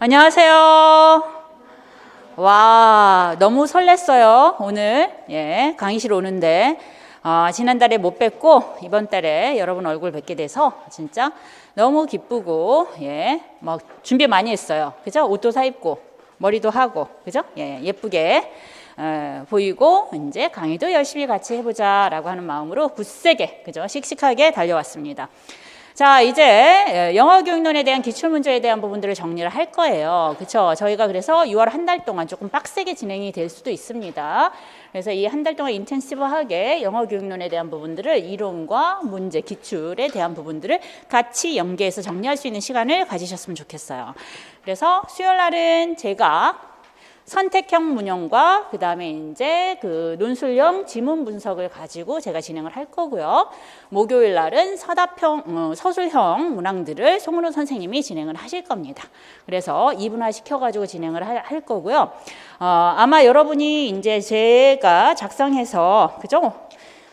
안녕하세요. 와, 너무 설렜어요. 오늘 강의실 오는데 지난달에 못 뵙고 이번 달에 여러분 얼굴 뵙게 돼서 진짜 너무 기쁘고 막 준비 많이 했어요. 그죠? 옷도 사 입고 머리도 하고 그죠? 예쁘게 보이고 이제 강의도 열심히 같이 해보자라고 하는 마음으로 굳세게 그죠? 씩씩하게 달려왔습니다. 자, 이제 영어교육론에 대한 기출문제에 대한 부분들을 정리를 할 거예요. 그렇죠? 저희가 그래서 6월 한 달 동안 조금 빡세게 진행이 될 수도 있습니다. 그래서 이 한 달 동안 인텐시브하게 영어교육론에 대한 부분들을 이론과 문제, 기출에 대한 부분들을 같이 연계해서 정리할 수 있는 시간을 가지셨으면 좋겠어요. 그래서 수요일 날은 제가 선택형 문형과 그 다음에 이제 그 논술형 지문 분석을 가지고 제가 진행을 할 거고요. 목요일 날은 서술형 문항들을 송은호 선생님이 진행을 하실 겁니다. 그래서 이분화 시켜가지고 진행을 할 거고요. 아마 여러분이 이제 제가 작성해서 그죠?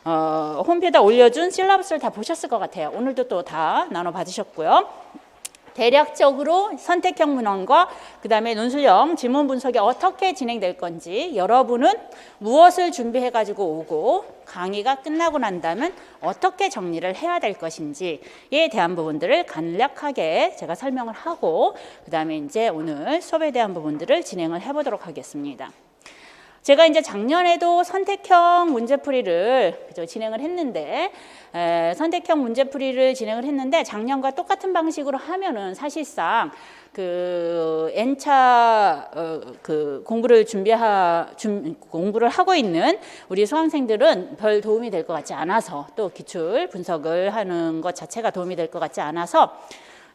홈페이지에 올려준 실러버스를 다 보셨을 것 같아요. 오늘도 또 다 나눠 받으셨고요. 대략적으로 선택형 문항과 그 다음에 논술형 지문 분석이 어떻게 진행될 건지 여러분은 무엇을 준비해 가지고 오고 강의가 끝나고 난다면 어떻게 정리를 해야 될 것인지에 대한 부분들을 간략하게 제가 설명을 하고 그 다음에 이제 오늘 수업에 대한 부분들을 진행을 해보도록 하겠습니다. 제가 이제 작년에도 선택형 문제풀이를 진행을 했는데 선택형 문제풀이를 진행을 했는데 작년과 똑같은 방식으로 하면은 사실상 그 N차 그 공부를 공부를 하고 있는 우리 수강생들은 별 도움이 될 것 같지 않아서 또 기출 분석을 하는 것 자체가 도움이 될 것 같지 않아서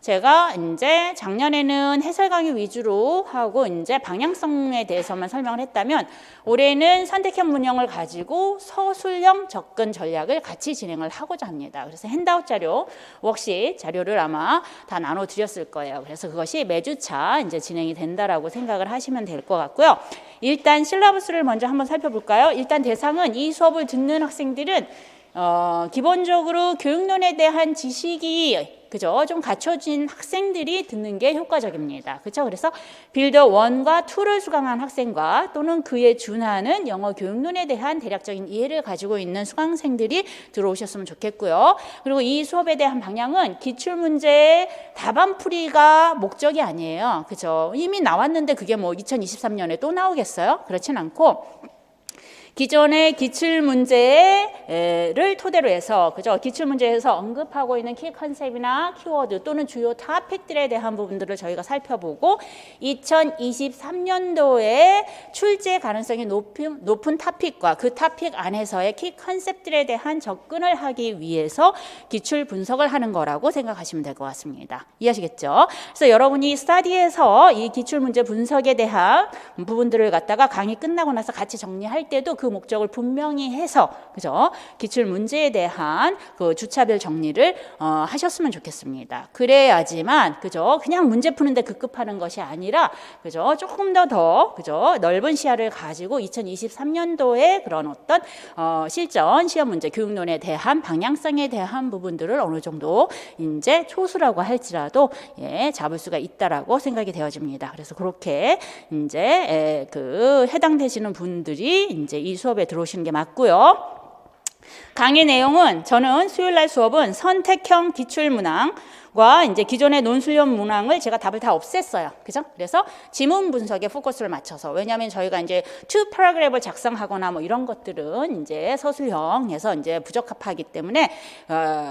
제가 이제 작년에는 해설 강의 위주로 하고 이제 방향성에 대해서만 설명을 했다면 올해는 선택형 문형을 가지고 서술형 접근 전략을 같이 진행을 하고자 합니다. 그래서 핸드아웃 자료, 워크시트 자료를 아마 다 나눠 드렸을 거예요. 그래서 그것이 매주차 이제 진행이 된다라고 생각을 하시면 될 것 같고요. 일단 실러버스를 먼저 한번 살펴볼까요? 일단 대상은 이 수업을 듣는 학생들은 기본적으로 교육론에 대한 지식이 그죠? 좀 갖춰진 학생들이 듣는 게 효과적입니다. 그렇죠? 그래서 빌더 1과 2를 수강한 학생과 또는 그에 준하는 영어 교육론에 대한 대략적인 이해를 가지고 있는 수강생들이 들어오셨으면 좋겠고요. 그리고 이 수업에 대한 방향은 기출문제의 답안풀이가 목적이 아니에요. 그죠? 이미 나왔는데 그게 뭐 2023년에 또 나오겠어요? 그렇진 않고 기존의 기출문제를 토대로 해서 그죠? 기출문제에서 언급하고 있는 키 컨셉이나 키워드 또는 주요 토픽들에 대한 부분들을 저희가 살펴보고 2023년도에 출제 가능성이 높은 토픽과 그 토픽 안에서의 키 컨셉들에 대한 접근을 하기 위해서 기출 분석을 하는 거라고 생각하시면 될 것 같습니다. 이해하시겠죠? 그래서 여러분이 스터디에서 이 기출문제 분석에 대한 부분들을 갖다가 강의 끝나고 나서 같이 정리할 때도 그 목적을 분명히 해서 그죠? 기출 문제에 대한 그 주차별 정리를 하셨으면 좋겠습니다. 그래야지만 그죠? 그냥 문제 푸는데 급급하는 것이 아니라 그죠? 조금 더 그죠? 넓은 시야를 가지고 2023년도에 그런 어떤 실전 시험 문제 교육론에 대한 방향성에 대한 부분들을 어느 정도 이제 초수라고 할지라도 잡을 수가 있다라고 생각이 되어집니다. 그래서 그렇게 이제 그 해당되시는 분들이 이제 이 수업에 들어오시는 게 맞고요. 강의 내용은 저는 수요일 날 수업은 선택형 기출 문항과 이제 기존의 논술형 문항을 제가 답을 다 없앴어요. 그죠? 그래서 지문 분석에 포커스를 맞춰서 왜냐하면 저희가 이제 2 패러그래프를 작성하거나 뭐 이런 것들은 이제 서술형에서 이제 부적합하기 때문에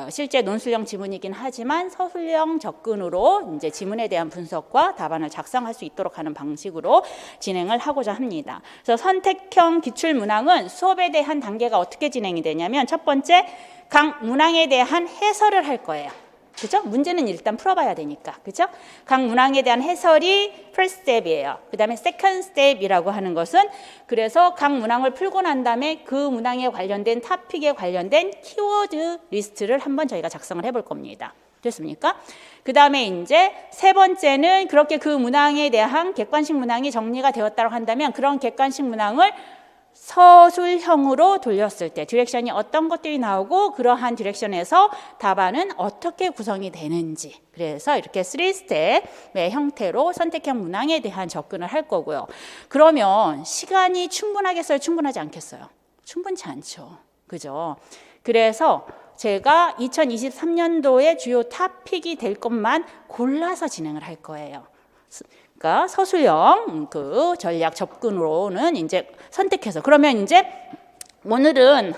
실제 논술형 지문이긴 하지만 서술형 접근으로 이제 지문에 대한 분석과 답안을 작성할 수 있도록 하는 방식으로 진행을 하고자 합니다. 그래서 선택형 기출 문항은 수업에 대한 단계가 어떻게 진행이 되냐면 첫 번째 각 문항에 대한 해설을 할 거예요. 그죠? 문제는 일단 풀어봐야 되니까. 그죠? 각 문항에 대한 해설이 first step이에요. 그 다음에 second step이라고 하는 것은 그래서 각 문항을 풀고 난 다음에 그 문항에 관련된 토픽에 관련된 키워드 리스트를 한번 저희가 작성을 해볼 겁니다. 됐습니까? 그 다음에 이제 세 번째는 그렇게 그 문항에 대한 객관식 문항이 정리가 되었다고 한다면 그런 객관식 문항을 서술형으로 돌렸을 때 디렉션이 어떤 것들이 나오고 그러한 디렉션에서 답안은 어떻게 구성이 되는지, 그래서 이렇게 3스텝의 형태로 선택형 문항에 대한 접근을 할 거고요. 그러면 시간이 충분하겠어요? 충분하지 않겠어요? 충분치 않죠. 그죠? 그래서 제가 2023년도에 주요 토픽이 될 것만 골라서 진행을 할 거예요. 그러니까 서술형 그 전략 접근으로는 이제 선택해서, 그러면 이제 오늘은,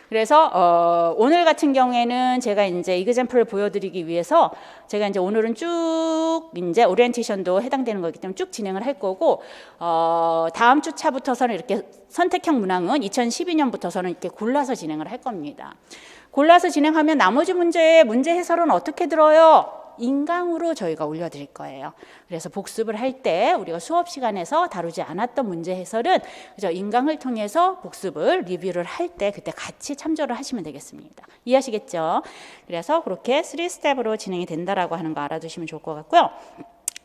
그래서 오늘 같은 경우에는 제가 이제 이그젬플을 보여드리기 위해서 제가 이제 오늘은 쭉 이제 오리엔테이션도 해당되는 거기 때문에 쭉 진행을 할 거고, 다음 주 차부터서는 이렇게 선택형 문항은 2012년부터서는 이렇게 골라서 진행을 할 겁니다. 골라서 진행하면 나머지 문제 해설은 어떻게 들어요? 인강으로 저희가 올려드릴 거예요. 그래서 복습을 할 때 우리가 수업 시간에서 다루지 않았던 문제 해설은 그죠? 인강을 통해서 복습을 리뷰를 할 때 그때 같이 참조를 하시면 되겠습니다. 이해하시겠죠? 그래서 그렇게 3스텝으로 진행이 된다라고 하는 거 알아두시면 좋을 것 같고요.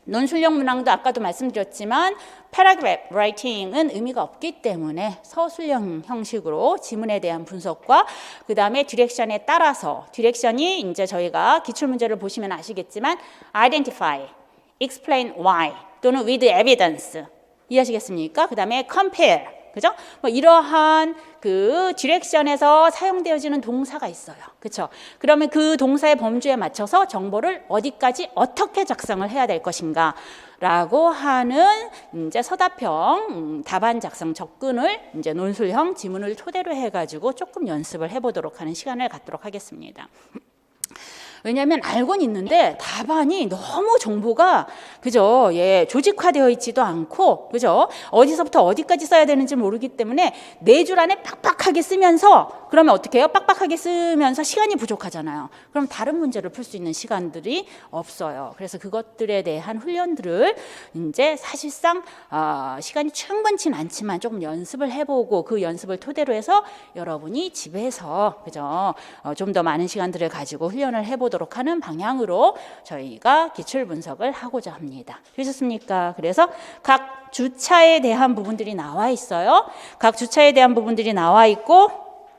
논술형 문항도 아까도 말씀드렸지만 paragraph writing은 의미가 없기 때문에 서술형 형식으로 지문에 대한 분석과 그 다음에 디렉션에 따라서, 디렉션이 이제 저희가 기출문제를 보시면 아시겠지만 identify, explain why 또는 with evidence, 이해하시겠습니까? 그 다음에 compare, 그죠? 뭐 이러한 그 디렉션에서 사용되어지는 동사가 있어요. 그렇죠? 그러면 그 동사의 범주에 맞춰서 정보를 어디까지 어떻게 작성을 해야 될 것인가 라고 하는 이제 서답형 답안 작성 접근을 이제 논술형 지문을 토대로 해 가지고 조금 연습을 해 보도록 하는 시간을 갖도록 하겠습니다. 왜냐하면 알고는 있는데 답안이 너무 정보가 그죠? 예, 조직화되어 있지도 않고 그죠? 어디서부터 어디까지 써야 되는지 모르기 때문에 4줄 안에 빡빡하게 쓰면서, 그러면 어떻게 해요? 빡빡하게 쓰면서 시간이 부족하잖아요. 그럼 다른 문제를 풀 수 있는 시간들이 없어요. 그래서 그것들에 대한 훈련들을 이제 사실상 시간이 충분치는 않지만 조금 연습을 해보고 그 연습을 토대로 해서 여러분이 집에서 그죠? 좀 더 많은 시간들을 가지고 훈련을 해보도록 하는 방향으로 저희가 기출 분석을 하고자 합니다. 되셨습니까? 그래서 각 주차에 대한 부분들이 나와 있어요. 각 주차에 대한 부분들이 나와 있고,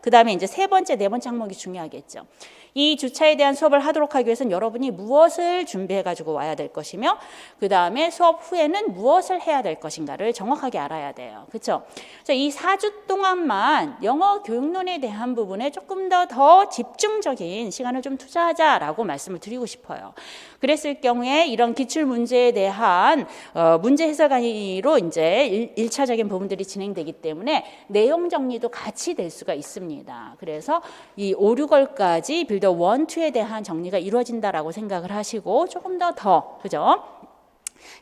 그 다음에 이제 3번째, 4번째 항목이 중요하겠죠. 이 주차에 대한 수업을 하도록 하기 위해서는 여러분이 무엇을 준비해 가지고 와야 될 것이며, 그 다음에 수업 후에는 무엇을 해야 될 것인가를 정확하게 알아야 돼요. 그렇죠? 이 4주 동안만 영어 교육론에 대한 부분에 조금 더 집중적인 시간을 좀 투자하자라고 말씀을 드리고 싶어요. 그랬을 경우에 이런 기출 문제에 대한 문제 해설 강의로 이제 1차적인 부분들이 진행되기 때문에 내용 정리도 같이 될 수가 있습니다. 그래서 이 5, 6월까지 빌더 1, 2에 대한 정리가 이루어진다라고 생각을 하시고 조금 더 그죠?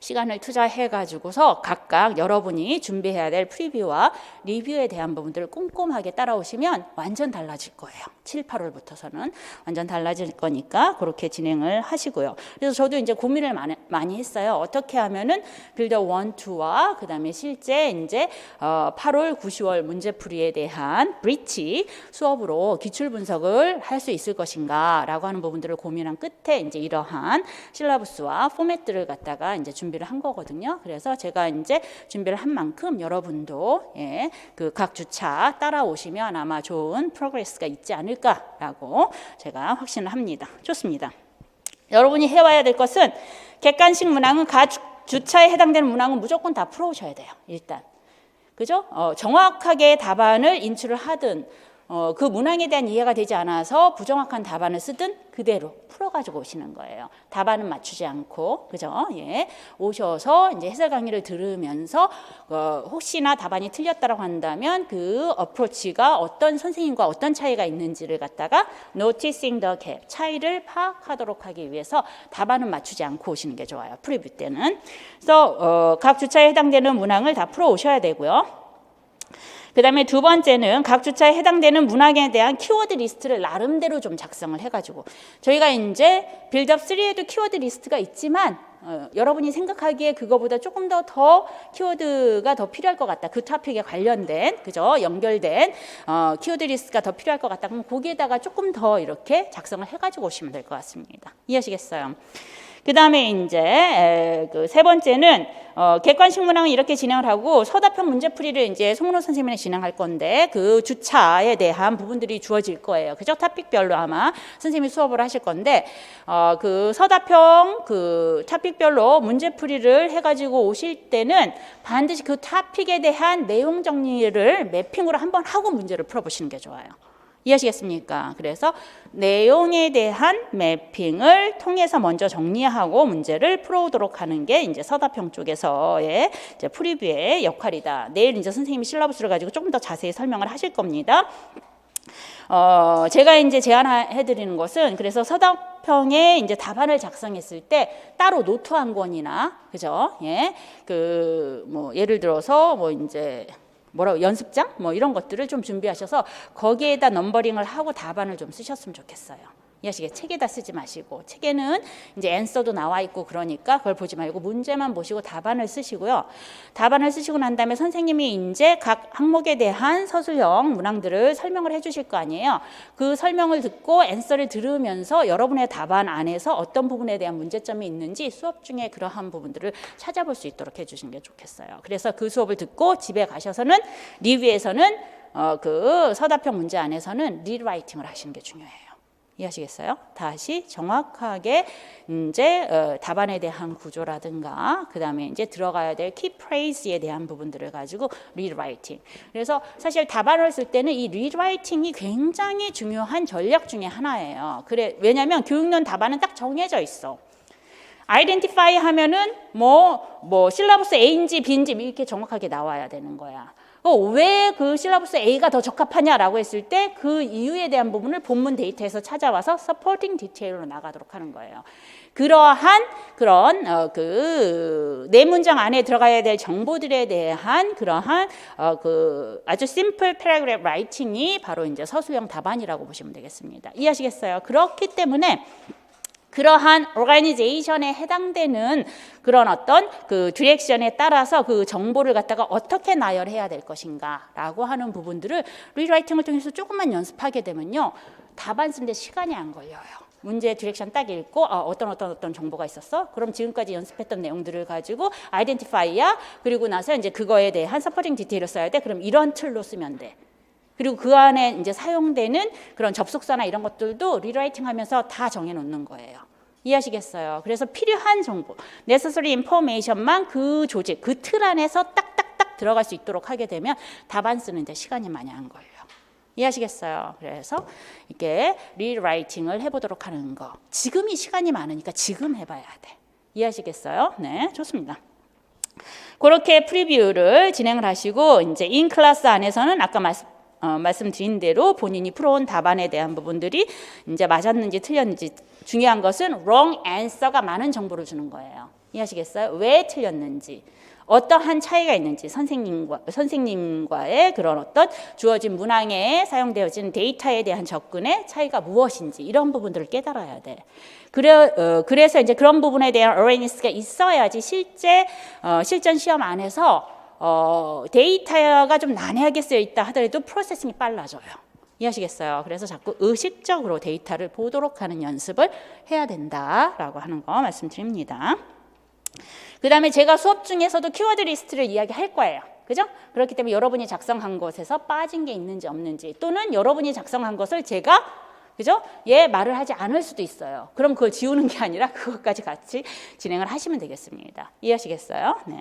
시간을 투자해 가지고서 각각 여러분이 준비해야 될 프리뷰와 리뷰에 대한 부분들을 꼼꼼하게 따라오시면 완전 달라질 거예요. 7, 8월부터서는 완전 달라질 거니까 그렇게 진행을 하시고요. 그래서 저도 이제 고민을 많이 했어요. 어떻게 하면은 빌더 1, 2와 그다음에 실제 이제 8월, 9, 10월 문제풀이에 대한 브릿지 수업으로 기출 분석을 할 수 있을 것인가라고 하는 부분들을 고민한 끝에 이제 이러한 실라부스와 포맷들을 갖다가 이제 준비를 한 거거든요. 그래서 제가 이제 준비를 한 만큼 여러분도 그 각 주차 따라오시면 아마 좋은 프로그레스가 있지 않을까라고 제가 확신을 합니다. 좋습니다. 여러분이 해와야 될 것은 객관식 문항은 각 주차에 해당되는 문항은 무조건 다 풀어오셔야 돼요. 일단. 그죠? 정확하게 답안을 인출을 하든 그 문항에 대한 이해가 되지 않아서 부정확한 답안을 쓰든 그대로 풀어가지고 오시는 거예요. 답안은 맞추지 않고, 그죠? 예. 오셔서 이제 해설 강의를 들으면서 혹시나 답안이 틀렸다고 한다면 그 어프로치가 어떤 선생님과 어떤 차이가 있는지를 갖다가 noticing the gap, 차이를 파악하도록 하기 위해서 답안은 맞추지 않고 오시는 게 좋아요. 프리뷰 때는. 그래서 각 주차에 해당되는 문항을 다 풀어 오셔야 되고요. 그 다음에 2번째는 각 주차에 해당되는 문항에 대한 키워드 리스트를 나름대로 좀 작성을 해가지고, 저희가 이제 빌드업 3에도 키워드 리스트가 있지만 여러분이 생각하기에 그거보다 조금 더 키워드가 더 필요할 것 같다. 그 토픽에 관련된, 그죠? 연결된 키워드 리스트가 더 필요할 것 같다. 그럼 거기에다가 조금 더 이렇게 작성을 해가지고 오시면 될 것 같습니다. 이해하시겠어요? 그 다음에 이제 그 3번째는 객관식 문항은 이렇게 진행을 하고 서답형 문제풀이를 이제 송은호 선생님이 진행할 건데 그 주차에 대한 부분들이 주어질 거예요. 그죠? 토픽별로 아마 선생님이 수업을 하실 건데 그 서답형 그 토픽별로 문제풀이를 해가지고 오실 때는 반드시 그 토픽에 대한 내용 정리를 매핑으로 한번 하고 문제를 풀어보시는 게 좋아요. 이해하시겠습니까? 그래서 내용에 대한 매핑을 통해서 먼저 정리하고 문제를 풀어오도록 하는 게 이제 서답형 쪽에서의 이제 프리뷰의 역할이다. 내일 이제 선생님이 실러버스를 가지고 조금 더 자세히 설명을 하실 겁니다. 제가 이제 제안해 드리는 것은 그래서 서답형에 이제 답안을 작성했을 때 따로 노트 한 권이나 그죠? 예. 그 뭐 예를 들어서 뭐 이제 뭐라고 연습장 뭐 이런 것들을 좀 준비하셔서 거기에다 넘버링을 하고 답안을 좀 쓰셨으면 좋겠어요. 이해하시게 책에다 쓰지 마시고 책에는 이제 앤서도 나와 있고 그러니까 그걸 보지 말고 문제만 보시고 답안을 쓰시고요. 답안을 쓰시고 난 다음에 선생님이 이제 각 항목에 대한 서술형 문항들을 설명을 해주실 거 아니에요. 그 설명을 듣고 앤서를 들으면서 여러분의 답안 안에서 어떤 부분에 대한 문제점이 있는지 수업 중에 그러한 부분들을 찾아볼 수 있도록 해주시는 게 좋겠어요. 그래서 그 수업을 듣고 집에 가셔서는 리뷰에서는 그 서답형 문제 안에서는 리라이팅을 하시는 게 중요해요. 이해하시겠어요? 다시 정확하게 이제 답안에 대한 구조라든가 그 다음에 이제 들어가야 될 키프레이즈에 대한 부분들을 가지고 리라이팅. 그래서 사실 답안을 쓸 때는 이 리라이팅이 굉장히 중요한 전략 중에 하나예요. 그래 왜냐하면 교육론 답안은 딱 정해져 있어. 아이덴티파이 하면은 뭐 실라버스 A인지 B인지 이렇게 정확하게 나와야 되는 거야. 왜 그 실라버스 A가 더 적합하냐라고 했을 때 그 이유에 대한 부분을 본문 데이터에서 찾아와서 서포팅 디테일로 나가도록 하는 거예요. 그러한 그런 그 네 문장 안에 들어가야 될 정보들에 대한 그러한 그 아주 심플 패러그래프 라이팅이 바로 이제 서술형 답안이라고 보시면 되겠습니다. 이해하시겠어요? 그렇기 때문에 그러한 오르가니제이션에 해당되는 그런 어떤 그 디렉션에 따라서 그 정보를 갖다가 어떻게 나열해야 될 것인가라고 하는 부분들을 리라이팅을 통해서 조금만 연습하게 되면요. 답안 쓰는데 시간이 안 걸려요. 문제 디렉션 딱 읽고 어떤 정보가 있었어? 그럼 지금까지 연습했던 내용들을 가지고 아이덴티파이야. 그리고 나서 이제 그거에 대한 서포팅 디테일을 써야 돼. 그럼 이런 틀로 쓰면 돼. 그리고 그 안에 이제 사용되는 그런 접속사나 이런 것들도 리라이팅 하면서 다 정해놓는 거예요. 이해하시겠어요? 그래서 필요한 정보, necessary information만 그 조직, 그 틀 안에서 딱딱딱 들어갈 수 있도록 하게 되면 답안 쓰는데 시간이 많이 안 걸려요. 이해하시겠어요? 그래서 이게 리라이팅을 해보도록 하는 거. 지금이 시간이 많으니까 지금 해봐야 돼. 이해하시겠어요? 네, 좋습니다. 그렇게 프리뷰를 진행을 하시고 이제 인 클래스 안에서는 아까 말씀드린 대로 본인이 풀어온 답안에 대한 부분들이 이제 맞았는지 틀렸는지 중요한 것은 wrong answer가 많은 정보를 주는 거예요. 이해하시겠어요? 왜 틀렸는지, 어떠한 차이가 있는지, 선생님과의 그런 어떤 주어진 문항에 사용되어진 데이터에 대한 접근의 차이가 무엇인지 이런 부분들을 깨달아야 돼. 그래서 이제 그런 부분에 대한 awareness가 있어야지 실전 시험 안에서 데이터가 좀 난해하게 쓰여 있다 하더라도 프로세싱이 빨라져요. 이해하시겠어요? 그래서 자꾸 의식적으로 데이터를 보도록 하는 연습을 해야 된다라고 하는 거 말씀드립니다. 그 다음에 제가 수업 중에서도 키워드 리스트를 이야기할 거예요. 그죠? 그렇기 때문에 여러분이 작성한 것에서 빠진 게 있는지 없는지 또는 여러분이 작성한 것을 제가 그죠? 말을 하지 않을 수도 있어요. 그럼 그걸 지우는 게 아니라 그것까지 같이 진행을 하시면 되겠습니다. 이해하시겠어요? 네.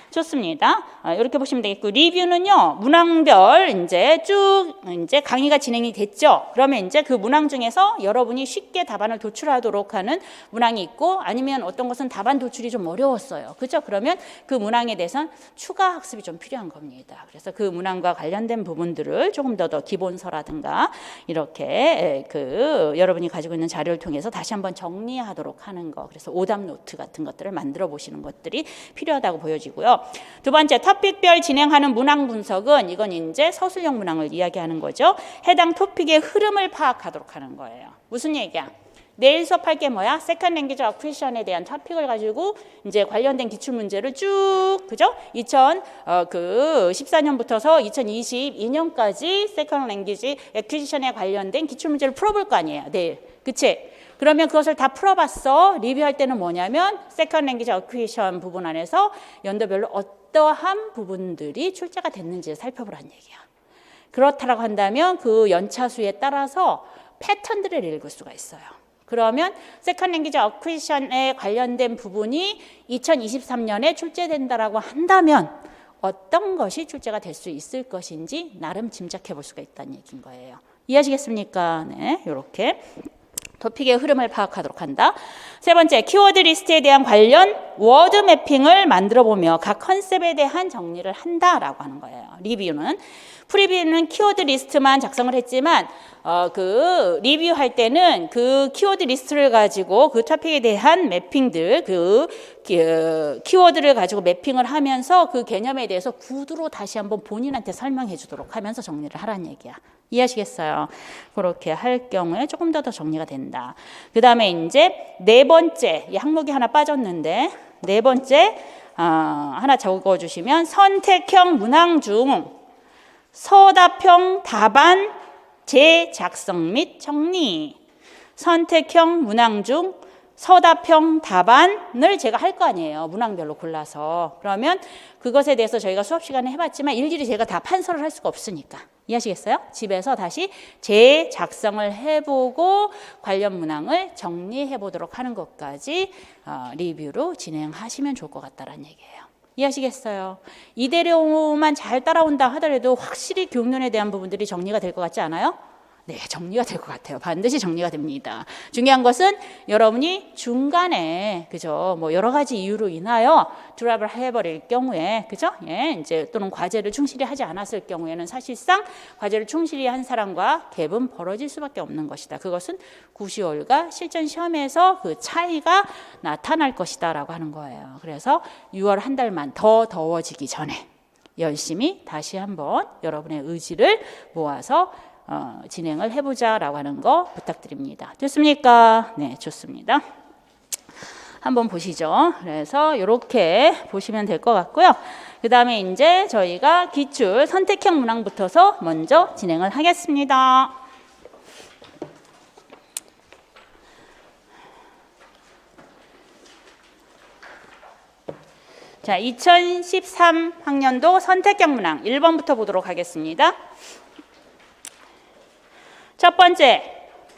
좋습니다. 이렇게 보시면 되겠고, 리뷰는요, 문항별 이제 쭉 이제 강의가 진행이 됐죠? 그러면 이제 그 문항 중에서 여러분이 쉽게 답안을 도출하도록 하는 문항이 있고, 아니면 어떤 것은 답안 도출이 좀 어려웠어요. 그죠? 그러면 그 문항에 대해서는 추가 학습이 좀 필요한 겁니다. 그래서 그 문항과 관련된 부분들을 조금 더 기본서라든가 이렇게 여러분이 가지고 있는 자료를 통해서 다시 한번 정리하도록 하는 거. 그래서 오답 노트 같은 것들을 만들어 보시는 것들이 필요하다고 보여지고요. 두 번째, 토픽별 진행하는 문항 분석은 이건 이제 서술형 문항을 이야기하는 거죠. 해당 토픽의 흐름을 파악하도록 하는 거예요. 무슨 얘기야? 내일 수업할 게 뭐야? 세컨드 랭귀지 어쿠이션에 대한 토픽을 가지고 이제 관련된 기출 문제를 쭉 그죠? 2014년부터서 2022년까지 세컨드 랭귀지 어쿠이션에 관련된 기출 문제를 풀어볼 거 아니에요. 내일. 그치? 그러면 그것을 다 풀어봤어. 리뷰할 때는 뭐냐면 세컨드 랭귀지 어퀴지션 부분 안에서 연도별로 어떠한 부분들이 출제가 됐는지 살펴보라는 얘기야. 그렇다라고 한다면 그 연차수에 따라서 패턴들을 읽을 수가 있어요. 그러면 세컨드 랭귀지 어퀴지션에 관련된 부분이 2023년에 출제된다라고 한다면 어떤 것이 출제가 될 수 있을 것인지 나름 짐작해 볼 수가 있다는 얘기인 거예요. 이해하시겠습니까? 네, 이렇게 토픽의 흐름을 파악하도록 한다. 세 번째, 키워드 리스트에 대한 관련 워드 매핑을 만들어 보며 각 컨셉에 대한 정리를 한다라고 하는 거예요. 리뷰는 프리뷰는 키워드 리스트만 작성을 했지만 그 리뷰할 때는 그 키워드 리스트를 가지고 그 토픽에 대한 매핑들, 그 키워드를 가지고 매핑을 하면서 그 개념에 대해서 구두로 다시 한번 본인한테 설명해 주도록 하면서 정리를 하라는 얘기야. 이해하시겠어요? 그렇게 할 경우에 조금 더 정리가 된다. 그 다음에 이제 네 번째, 이 항목이 하나 빠졌는데 네 번째 하나 적어주시면 선택형 문항 중 서답형 답안 재작성 및 정리. 선택형 문항 중 서답형 답안을 제가 할 거 아니에요. 문항별로 골라서. 그러면 그것에 대해서 저희가 수업 시간에 해봤지만 일일이 제가 다 판서를 할 수가 없으니까. 이해하시겠어요? 집에서 다시 재작성을 해보고 관련 문항을 정리해 보도록 하는 것까지 리뷰로 진행하시면 좋을 것 같다는 얘기예요. 이해하시겠어요? 이대로만 잘 따라온다 하더라도 확실히 교육론에 대한 부분들이 정리가 될 것 같지 않아요? 네, 정리가 될 것 같아요. 반드시 정리가 됩니다. 중요한 것은 여러분이 중간에 그죠? 뭐 여러 가지 이유로 인하여 드랍을 해버릴 경우에 그죠? 예, 이제 또는 과제를 충실히 하지 않았을 경우에는 사실상 과제를 충실히 한 사람과 갭은 벌어질 수밖에 없는 것이다. 그것은 구시월과 실전 시험에서 그 차이가 나타날 것이다라고 하는 거예요. 그래서 6월 한 달만 더 더워지기 전에 열심히 다시 한번 여러분의 의지를 모아서 진행을 해보자라고 하는 거 부탁드립니다. 됐습니까? 네, 좋습니다. 한번 보시죠. 그래서 이렇게 보시면 될 것 같고요. 그 다음에 이제 저희가 기출 선택형 문항부터서 먼저 진행을 하겠습니다. 자, 2013학년도 선택형 문항 1번부터 보도록 하겠습니다. 첫 번째,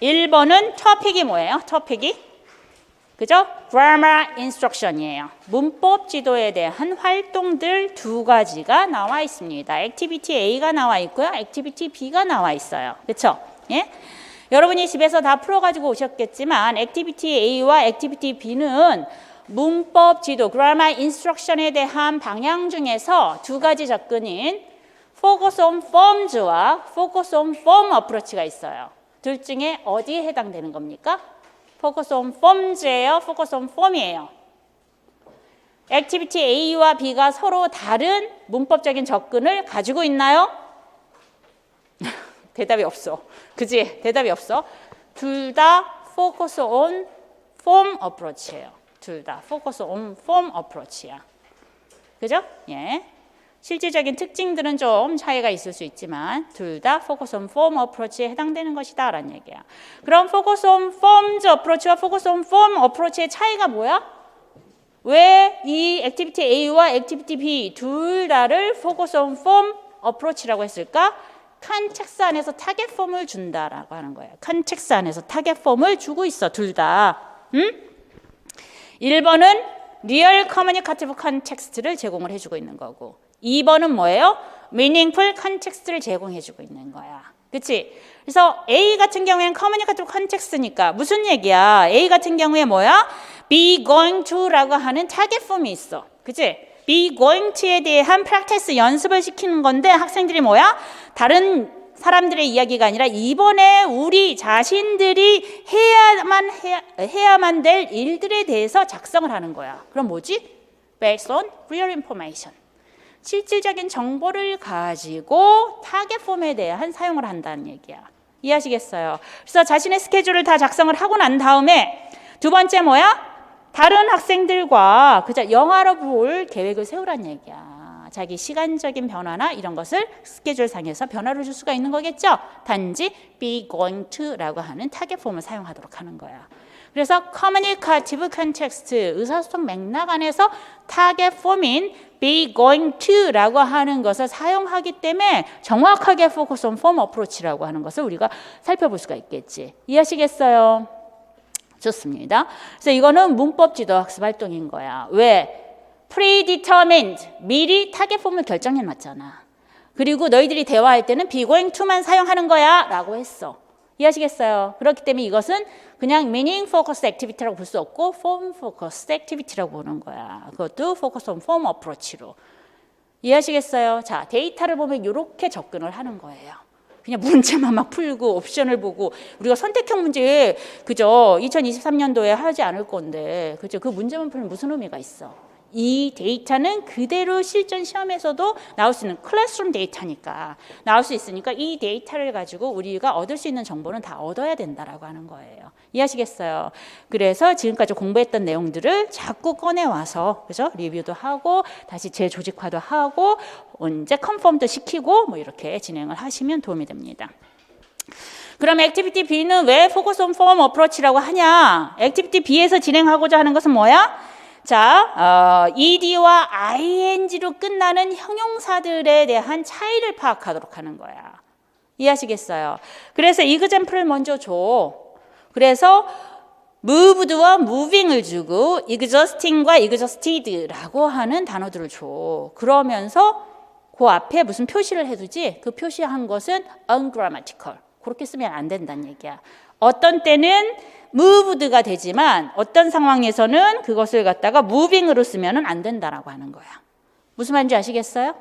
1번은 토픽이 뭐예요? 토픽이? 그죠? Grammar Instruction이에요. 문법 지도에 대한 활동들 두 가지가 나와 있습니다. Activity A가 나와 있고요. Activity B가 나와 있어요. 그렇죠? 예? 여러분이 집에서 다 풀어가지고 오셨겠지만 Activity A와 Activity B는 문법 지도, Grammar Instruction에 대한 방향 중에서 두 가지 접근인 Focus on Forms와 Focus on Form Approach가 있어요. 둘 중에 어디에 해당되는 겁니까? Focus on Forms예요? Focus on Form이에요? Activity A와 B가 서로 다른 문법적인 접근을 가지고 있나요? 대답이 없어. 그지? 대답이 없어. 둘 다 Focus on Form Approach예요. 둘 다 Focus on Form Approach야. 그죠? 예. 실질적인 특징들은 좀 차이가 있을 수 있지만 둘 다 Focus on Form Approach에 해당되는 것이다 라는 얘기야. 그럼 Focus on Forms Approach와 Focus on Form Approach의 차이가 뭐야? 왜 이 Activity A와 Activity B 둘 다를 Focus on Form Approach라고 했을까? 컨텍스트 안에서 타겟 폼을 준다라고 하는 거예요. 컨텍스트 안에서 타겟 폼을 주고 있어 둘 다. 1번은 리얼 커뮤니카티브 컨텍스트를 제공을 해주고 있는 거고 2번은 뭐예요? meaningful context를 제공해주고 있는 거야. 그치? 그래서 A 같은 경우에는 커뮤니카티브 컨텍스트니까 무슨 얘기야? A 같은 경우에 뭐야? be going to라고 하는 타겟 폼이 있어. 그치? be going to에 대한 프랙티스 연습을 시키는 건데 학생들이 뭐야? 다른 사람들의 이야기가 아니라 이번에 우리 자신들이 해야만 될 일들에 대해서 작성을 하는 거야. 그럼 뭐지? based on real information. 실질적인 정보를 가지고 타겟 폼에 대한 사용을 한다는 얘기야. 이해하시겠어요? 그래서 자신의 스케줄을 다 작성을 하고 난 다음에 두 번째 뭐야? 다른 학생들과 그저 영화로 볼 계획을 세우란 얘기야. 자기 시간적인 변화나 이런 것을 스케줄 상에서 변화를 줄 수가 있는 거겠죠. 단지 be going to라고 하는 타겟 폼을 사용하도록 하는 거야. 그래서 communicative context, 의사소통 맥락 안에서 target form인 be going to라고 하는 것을 사용하기 때문에 정확하게 focus on form approach라고 하는 것을 우리가 살펴볼 수가 있겠지. 이해하시겠어요? 좋습니다. 그래서 이거는 문법 지도 학습 활동인 거야. 왜? predetermined, 미리 타겟 폼을 결정해 놨잖아. 그리고 너희들이 대화할 때는 be going to만 사용하는 거야 라고 했어. 이해하시겠어요? 그렇기 때문에 이것은 그냥 meaning focused activity라고 볼 수 없고 form focused activity라고 보는 거야. 그것도 focus on form approach로. 이해하시겠어요? 자, 데이터를 보면 이렇게 접근을 하는 거예요. 그냥 문제만 막 풀고 옵션을 보고 우리가 선택형 문제 그죠? 2023년도에 하지 않을 건데 그죠? 그 문제만 풀면 무슨 의미가 있어? 이 데이터는 그대로 실전 시험에서도 나올 수 있는 클래스룸 데이터니까 나올 수 있으니까 이 데이터를 가지고 우리가 얻을 수 있는 정보는 다 얻어야 된다라고 하는 거예요. 이해하시겠어요? 그래서 지금까지 공부했던 내용들을 자꾸 꺼내와서 그죠? 리뷰도 하고 다시 재조직화도 하고 언제 컨펌도 시키고 뭐 이렇게 진행을 하시면 도움이 됩니다. 그럼 액티비티 B는 왜 포커스 온 폼 어프로치라고 하냐? 액티비티 B에서 진행하고자 하는 것은 뭐야? 자, ed와 ing로 끝나는 형용사들에 대한 차이를 파악하도록 하는 거야. 이해하시겠어요? 그래서 example을 먼저 줘. 그래서 moved와 moving을 주고 exhausting과 exhausted라고 하는 단어들을 줘. 그러면서 그 앞에 무슨 표시를 해두지? 그 표시한 것은 ungrammatical. 그렇게 쓰면 안 된다는 얘기야. 어떤 때는 moved가 되지만 어떤 상황에서는 그것을 갖다가 moving으로 쓰면 안 된다라고 하는 거야. 무슨 말인지 아시겠어요?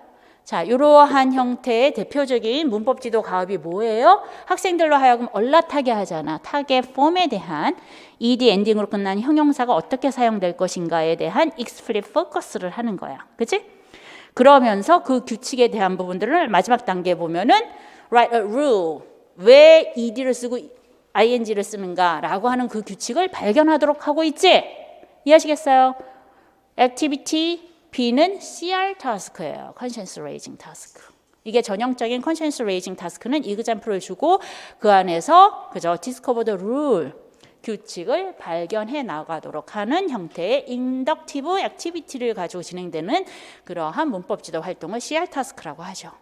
자, 이러한 형태의 대표적인 문법 지도 가업이 뭐예요? 학생들로 하여금 얼라타게 하잖아. 타겟 폼에 대한 ed 엔딩으로 끝난 형용사가 어떻게 사용될 것인가에 대한 explicit focus를 하는 거야. 그치? 그러면서 그 규칙에 대한 부분들을 마지막 단계에 보면은 write a rule. 왜 ed를 쓰고 ing를 쓰는가라고 하는 그 규칙을 발견하도록 하고 있지? 이해하시겠어요? Activity B는 CR 타스크예요. Conscience Raising Task. 이게 전형적인 Conscience Raising Task는 example을 주고 그 안에서 그저 Discover the Rule 규칙을 발견해 나가도록 하는 형태의 Inductive Activity를 가지고 진행되는 그러한 문법 지도 활동을 CR 타스크라고 하죠.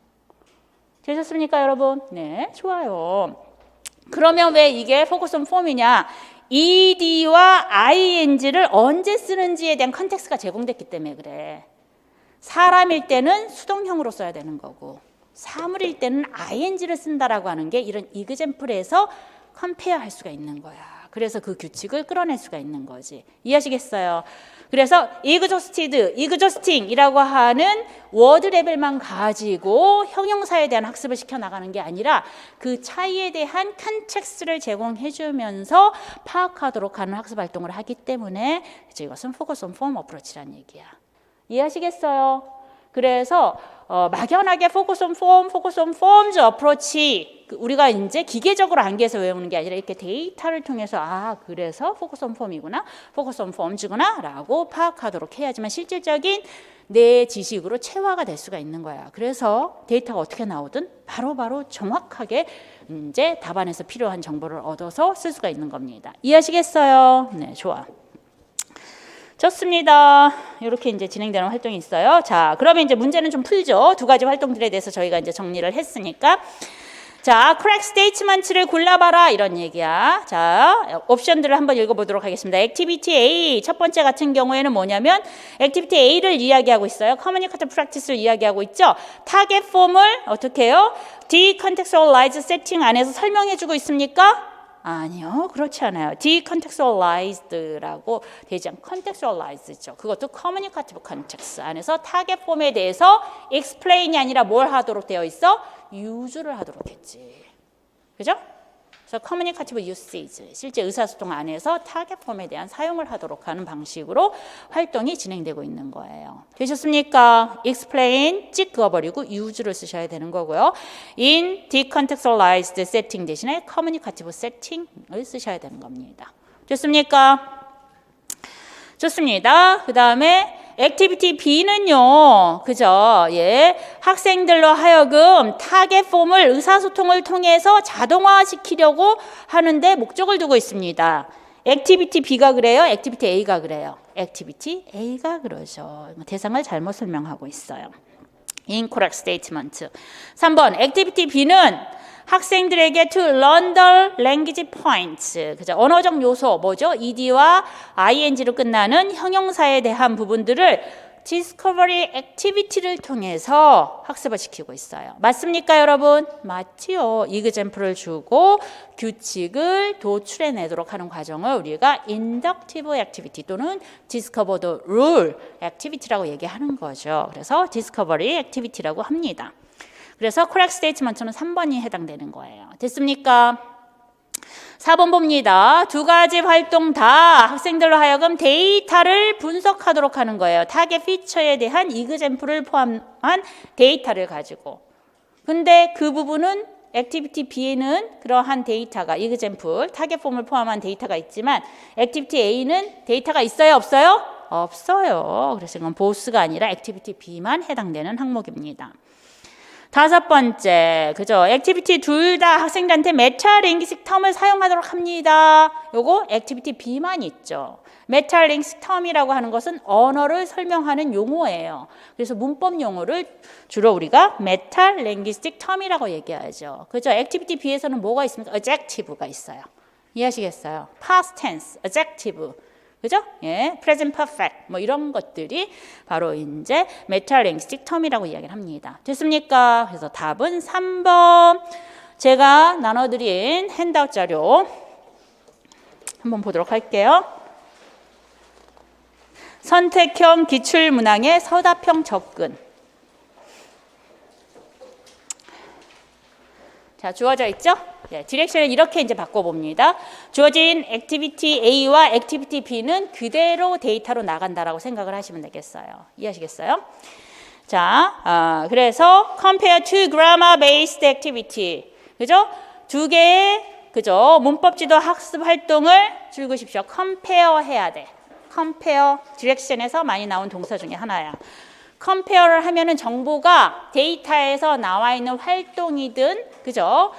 되셨습니까, 여러분? 네, 좋아요. 그러면 왜 이게 포커스 온 폼이냐? ed와 ing를 언제 쓰는지에 대한 컨텍스트가 제공됐기 때문에 그래. 사람일 때는 수동형으로 써야 되는 거고 사물일 때는 ing를 쓴다라고 하는 게 이런 example에서 컴페어할 수가 있는 거야. 그래서 그 규칙을 끌어낼 수가 있는 거지. 이해하시겠어요? 그래서 exhausted, exhausting이라고 하는 워드 레벨만 가지고 형용사에 대한 학습을 시켜나가는 게 아니라 그 차이에 대한 컨텍스트를 제공해 주면서 파악하도록 하는 학습 활동을 하기 때문에 이것은 focus on form approach라는 얘기야. 이해하시겠어요? 그래서 막연하게 focus on forms approach 우리가 이제 기계적으로 암기해서 외우는 게 아니라 이렇게 데이터를 통해서 그래서 focus on form이구나, focus on forms구나 라고 파악하도록 해야지만 실질적인 내 지식으로 체화가 될 수가 있는 거야. 그래서 데이터가 어떻게 나오든 바로바로 정확하게 이제 답안에서 필요한 정보를 얻어서 쓸 수가 있는 겁니다. 이해하시겠어요? 네, 좋아. 좋습니다. 이렇게 이제 진행되는 활동이 있어요. 자, 그러면 이제 문제는 좀 풀죠. 두 가지 활동들에 대해서 저희가 이제 정리를 했으니까. 자, correct statement를 골라봐라 이런 얘기야. 자, 옵션들을 한번 읽어보도록 하겠습니다. Activity A 첫 번째 같은 경우에는 뭐냐면 Activity A를 이야기하고 있어요. Communicative Practice를 이야기하고 있죠. Target Form을 어떻게 해요? Decontextualize setting 안에서 설명해주고 있습니까? 아니요, 그렇지 않아요. decontextualized라고 되지 않고 contextualized죠. 그것도 communicative context 안에서 타겟 폼에 대해서 explain이 아니라 뭘 하도록 되어 있어? use를 하도록 했지. 그죠? 그래서 communicative usage, 실제 의사소통 안에서 타겟 폼에 대한 사용을 하도록 하는 방식으로 활동이 진행되고 있는 거예요. 되셨습니까? explain 찍 그어버리고 use를 쓰셔야 되는 거고요. in decontextualized setting 대신에 communicative setting을 쓰셔야 되는 겁니다. 됐습니까? 좋습니다. 그 다음에 액티비티 B는요, 그죠? 예. 학생들로 하여금 타겟 폼을 의사소통을 통해서 자동화시키려고 하는데 목적을 두고 있습니다. 액티비티 B가 그래요? 액티비티 A가 그래요? 액티비티 A가 그러죠. 대상을 잘못 설명하고 있어요. incorrect statement. 3번 액티비티 B는 학생들에게 to learn the language points. 그죠? 언어적 요소 뭐죠? ed와 ing로 끝나는 형용사에 대한 부분들을 discovery activity를 통해서 학습을 시키고 있어요. 맞습니까, 여러분? 맞지요. example를 주고 규칙을 도출해내도록 하는 과정을 우리가 inductive activity 또는 discover the rule activity라고 얘기하는 거죠. 그래서 discovery activity라고 합니다. 그래서 correct statement는 3번이 해당되는 거예요. 됐습니까? 4번 봅니다. 두 가지 활동 다 학생들로 하여금 데이터를 분석하도록 하는 거예요. 타겟 피처에 대한 example를 포함한 데이터를 가지고. 근데 그 부분은 액티비티 B에는 그러한 데이터가 example, 타겟 폼을 포함한 데이터가 있지만 액티비티 A는 데이터가 있어요, 없어요? 없어요. 그래서 이건 보스가 아니라 액티비티 B만 해당되는 항목입니다. 5번째, 그죠? 액티비티 둘 다 학생들한테 메타링기식 텀을 사용하도록 합니다. 요거 액티비티 B만 있죠. 메타링기식 텀이라고 하는 것은 언어를 설명하는 용어예요. 그래서 문법 용어를 주로 우리가 메타링기식 텀이라고 얘기하죠. 그죠? 액티비티 B에서는 뭐가 있습니까? adjective가 있어요. 이해하시겠어요? past tense, adjective. 그죠? 예, present perfect 뭐 이런 것들이 바로 이제 메타링기스틱 텀이라고 이야기를 합니다. 됐습니까? 그래서 답은 3번. 제가 나눠드린 핸드아웃 자료 한번 보도록 할게요. 선택형 기출문항의 서답형 접근. 자, 주어져 있죠? 네, 디렉션을 이렇게 이제 바꿔봅니다. 주어진 액티비티 A와 액티비티 B는 그대로 데이터로 나간다라고 생각을 하시면 되겠어요. 이해하시겠어요? 자, 그래서 compare to grammar-based activity. 그죠? 두 개의, 그죠? 문법지도 학습 활동을 즐기십시오. compare 해야 돼. compare, 디렉션에서 많이 나온 동사 중에 하나야. 컴페어를 하면은 정보가 데이터에서 나와 있는 활동이든 그죠?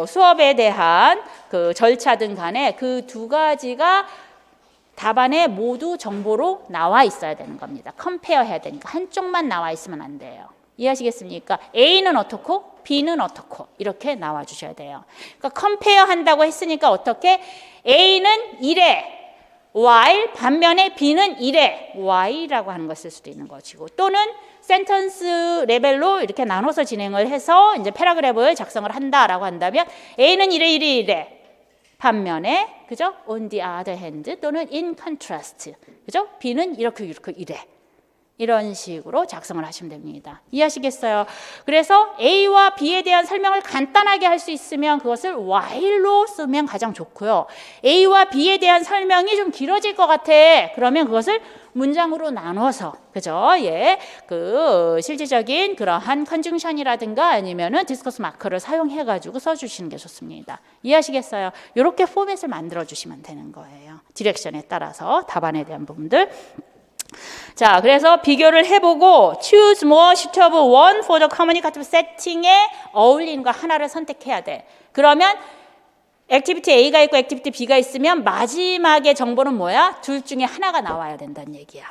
수업에 대한 그 절차든 간에 그 두 가지가 답안에 모두 정보로 나와 있어야 되는 겁니다. 컴페어 해야 되니까 한쪽만 나와 있으면 안 돼요. 이해하시겠습니까? A는 어떻고 B는 어떻고 이렇게 나와 주셔야 돼요. 그러니까 컴페어 한다고 했으니까 어떻게 A는 이래 while 반면에 B는 이래 Y라고 하는 걸 쓸 수도 있는 것이고 또는 센텐스 레벨로 이렇게 나눠서 진행을 해서 이제 패러그래프를 작성을 한다라고 한다면 A는 이래 반면에 그죠? on the other hand 또는 in contrast 그죠? B는 이렇게 이래 이런 식으로 작성을 하시면 됩니다. 이해하시겠어요? 그래서 A와 B에 대한 설명을 간단하게 할 수 있으면 그것을 while로 쓰면 가장 좋고요. A와 B에 대한 설명이 좀 길어질 것 같아. 그러면 그것을 문장으로 나눠서, 그죠? 예, 그 실질적인 그러한 컨중션이라든가 아니면은 디스커스 마커를 사용해가지고 써주시는 게 좋습니다. 이해하시겠어요? 이렇게 포맷을 만들어 주시면 되는 거예요. 디렉션에 따라서 답안에 대한 부분들. 자, 그래서 비교를 해보고 choose more suitable one for the communicative setting에 어울리는 거 하나를 선택해야 돼. 그러면 액티비티 A가 있고 액티비티 B가 있으면 마지막에 정보는 뭐야? 둘 중에 하나가 나와야 된다는 얘기야.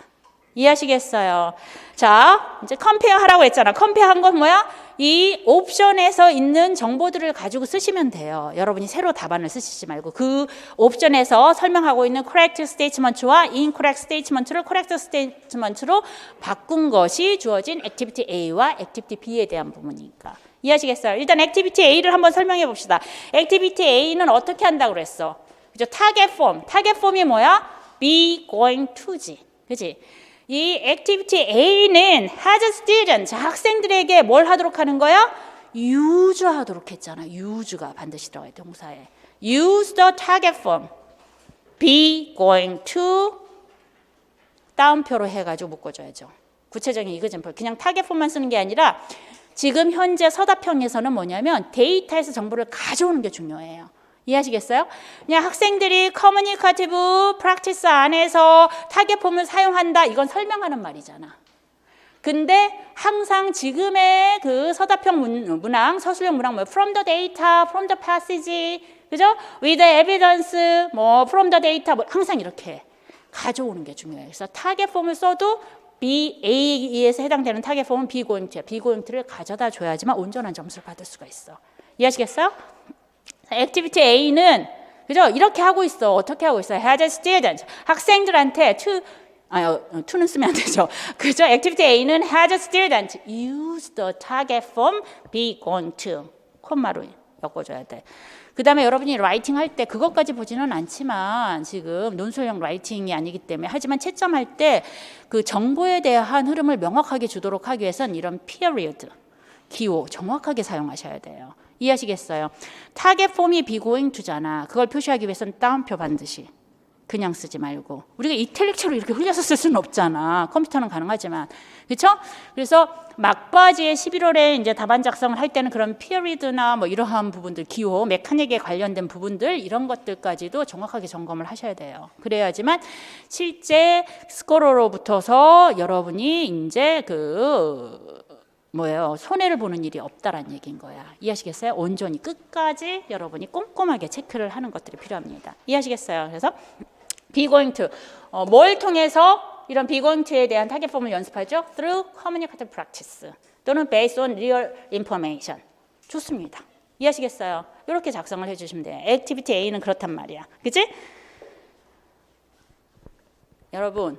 이해하시겠어요? 자, 이제 컴페어 하라고 했잖아. 컴페어 한 건 뭐야? 이 옵션에서 있는 정보들을 가지고 쓰시면 돼요. 여러분이 새로 답안을 쓰시지 말고 그 옵션에서 설명하고 있는 correct statement와 incorrect statement를 correct statement로 바꾼 것이 주어진 액티비티 A와 액티비티 B에 대한 부분이니까. 이해하시겠어요? 일단 액티비티 A를 한번 설명해 봅시다. 액티비티 A는 어떻게 한다고 그랬어? 그죠? 타겟 폼. 타겟 폼이 뭐야? be going to지. 그지? 이 액티비티 A는 has students, 학생들에게 뭘 하도록 하는 거야? use 하도록 했잖아. use가 반드시 들어가야 돼, 동사에. use the target form. be going to 따옴표로 해가지고 묶어줘야죠. 구체적인 example. 그냥 타겟 폼만 쓰는 게 아니라 지금 현재 서답형에서는 뭐냐면 데이터에서 정보를 가져오는 게 중요해요. 이해하시겠어요? 그냥 학생들이 커뮤니케이티브 프랙티스 안에서 타겟 폼을 사용한다. 이건 설명하는 말이잖아. 근데 항상 지금의 그 서답형 문항, 서술형 문항 뭐 from the data, from the passage, 그죠? with the evidence, 뭐 from the data, 뭐 항상 이렇게 가져오는 게 중요해요. 그래서 타겟 폼을 써도 B, A에서 해당되는 타겟 폼은 B going to야. B going to를 가져다 줘야지만 온전한 점수를 받을 수가 있어. 이해하시겠어요? 액티비티 A는 그죠? 이렇게 하고 있어. 어떻게 하고 있어? Has a student. 학생들한테 to는 쓰면 안 되죠. 그죠? 액티비티 A는 has a student use the target form be going to. 콤마로 엮어줘야 돼. 그 다음에 여러분이 라이팅 할 때 그것까지 보지는 않지만 지금 논술형 라이팅이 아니기 때문에 하지만 채점할 때 그 정보에 대한 흐름을 명확하게 주도록 하기 위해서는 이런 period, 기호 정확하게 사용하셔야 돼요. 이해하시겠어요? 타겟 폼이 be going to잖아. 그걸 표시하기 위해서는 따옴표 반드시. 그냥 쓰지 말고. 우리가 이탈릭처럼 이렇게 흘려서 쓸 수는 없잖아. 컴퓨터는 가능하지만. 그렇죠? 그래서 막바지에 11월에 이제 답안 작성을 할 때는 그런 피어리드나 뭐 이러한 부분들, 기호, 메카닉에 관련된 부분들 이런 것들까지도 정확하게 점검을 하셔야 돼요. 그래야지만 실제 스코어로부터서 여러분이 이제 손해를 보는 일이 없다라는 얘기인 거야. 이해하시겠어요? 온전히 끝까지 여러분이 꼼꼼하게 체크를 하는 것들이 필요합니다. 이해하시겠어요? 그래서 be going to 뭘 통해서 이런 be going to에 대한 타겟 폼을 연습하죠? through communicative practice 또는 based on real information. 좋습니다. 이해하시겠어요? 이렇게 작성을 해주시면 돼요. 액티비티 A는 그렇단 말이야. 그치? 여러분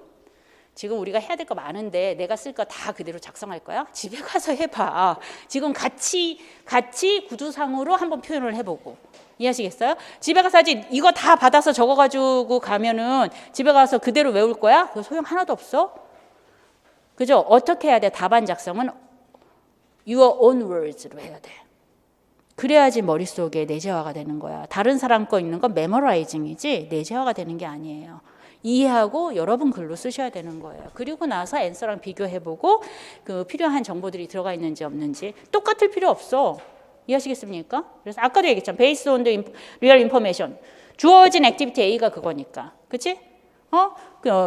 지금 우리가 해야 될 거 많은데 내가 쓸 거 다 그대로 작성할 거야? 집에 가서 해봐. 지금 같이 구두상으로 한번 표현을 해보고. 이해하시겠어요? 집에 가서 하지 이거 다 받아서 적어가지고 가면은 집에 가서 그대로 외울 거야? 그거 소용 하나도 없어. 그죠? 어떻게 해야 돼? 답안 작성은 your own words로 해야 돼. 그래야지 머릿속에 내재화가 되는 거야. 다른 사람 거 있는 건 메모라이징이지 내재화가 되는 게 아니에요. 이해하고 여러분 글로 쓰셔야 되는 거예요. 그리고 나서 앤서랑 비교해보고 그 필요한 정보들이 들어가 있는지 없는지 똑같을 필요 없어. 이해하시겠습니까? 그래서 아까도 얘기했잖아. Based on the real information. 주어진 액티비티 A가 그거니까. 그치?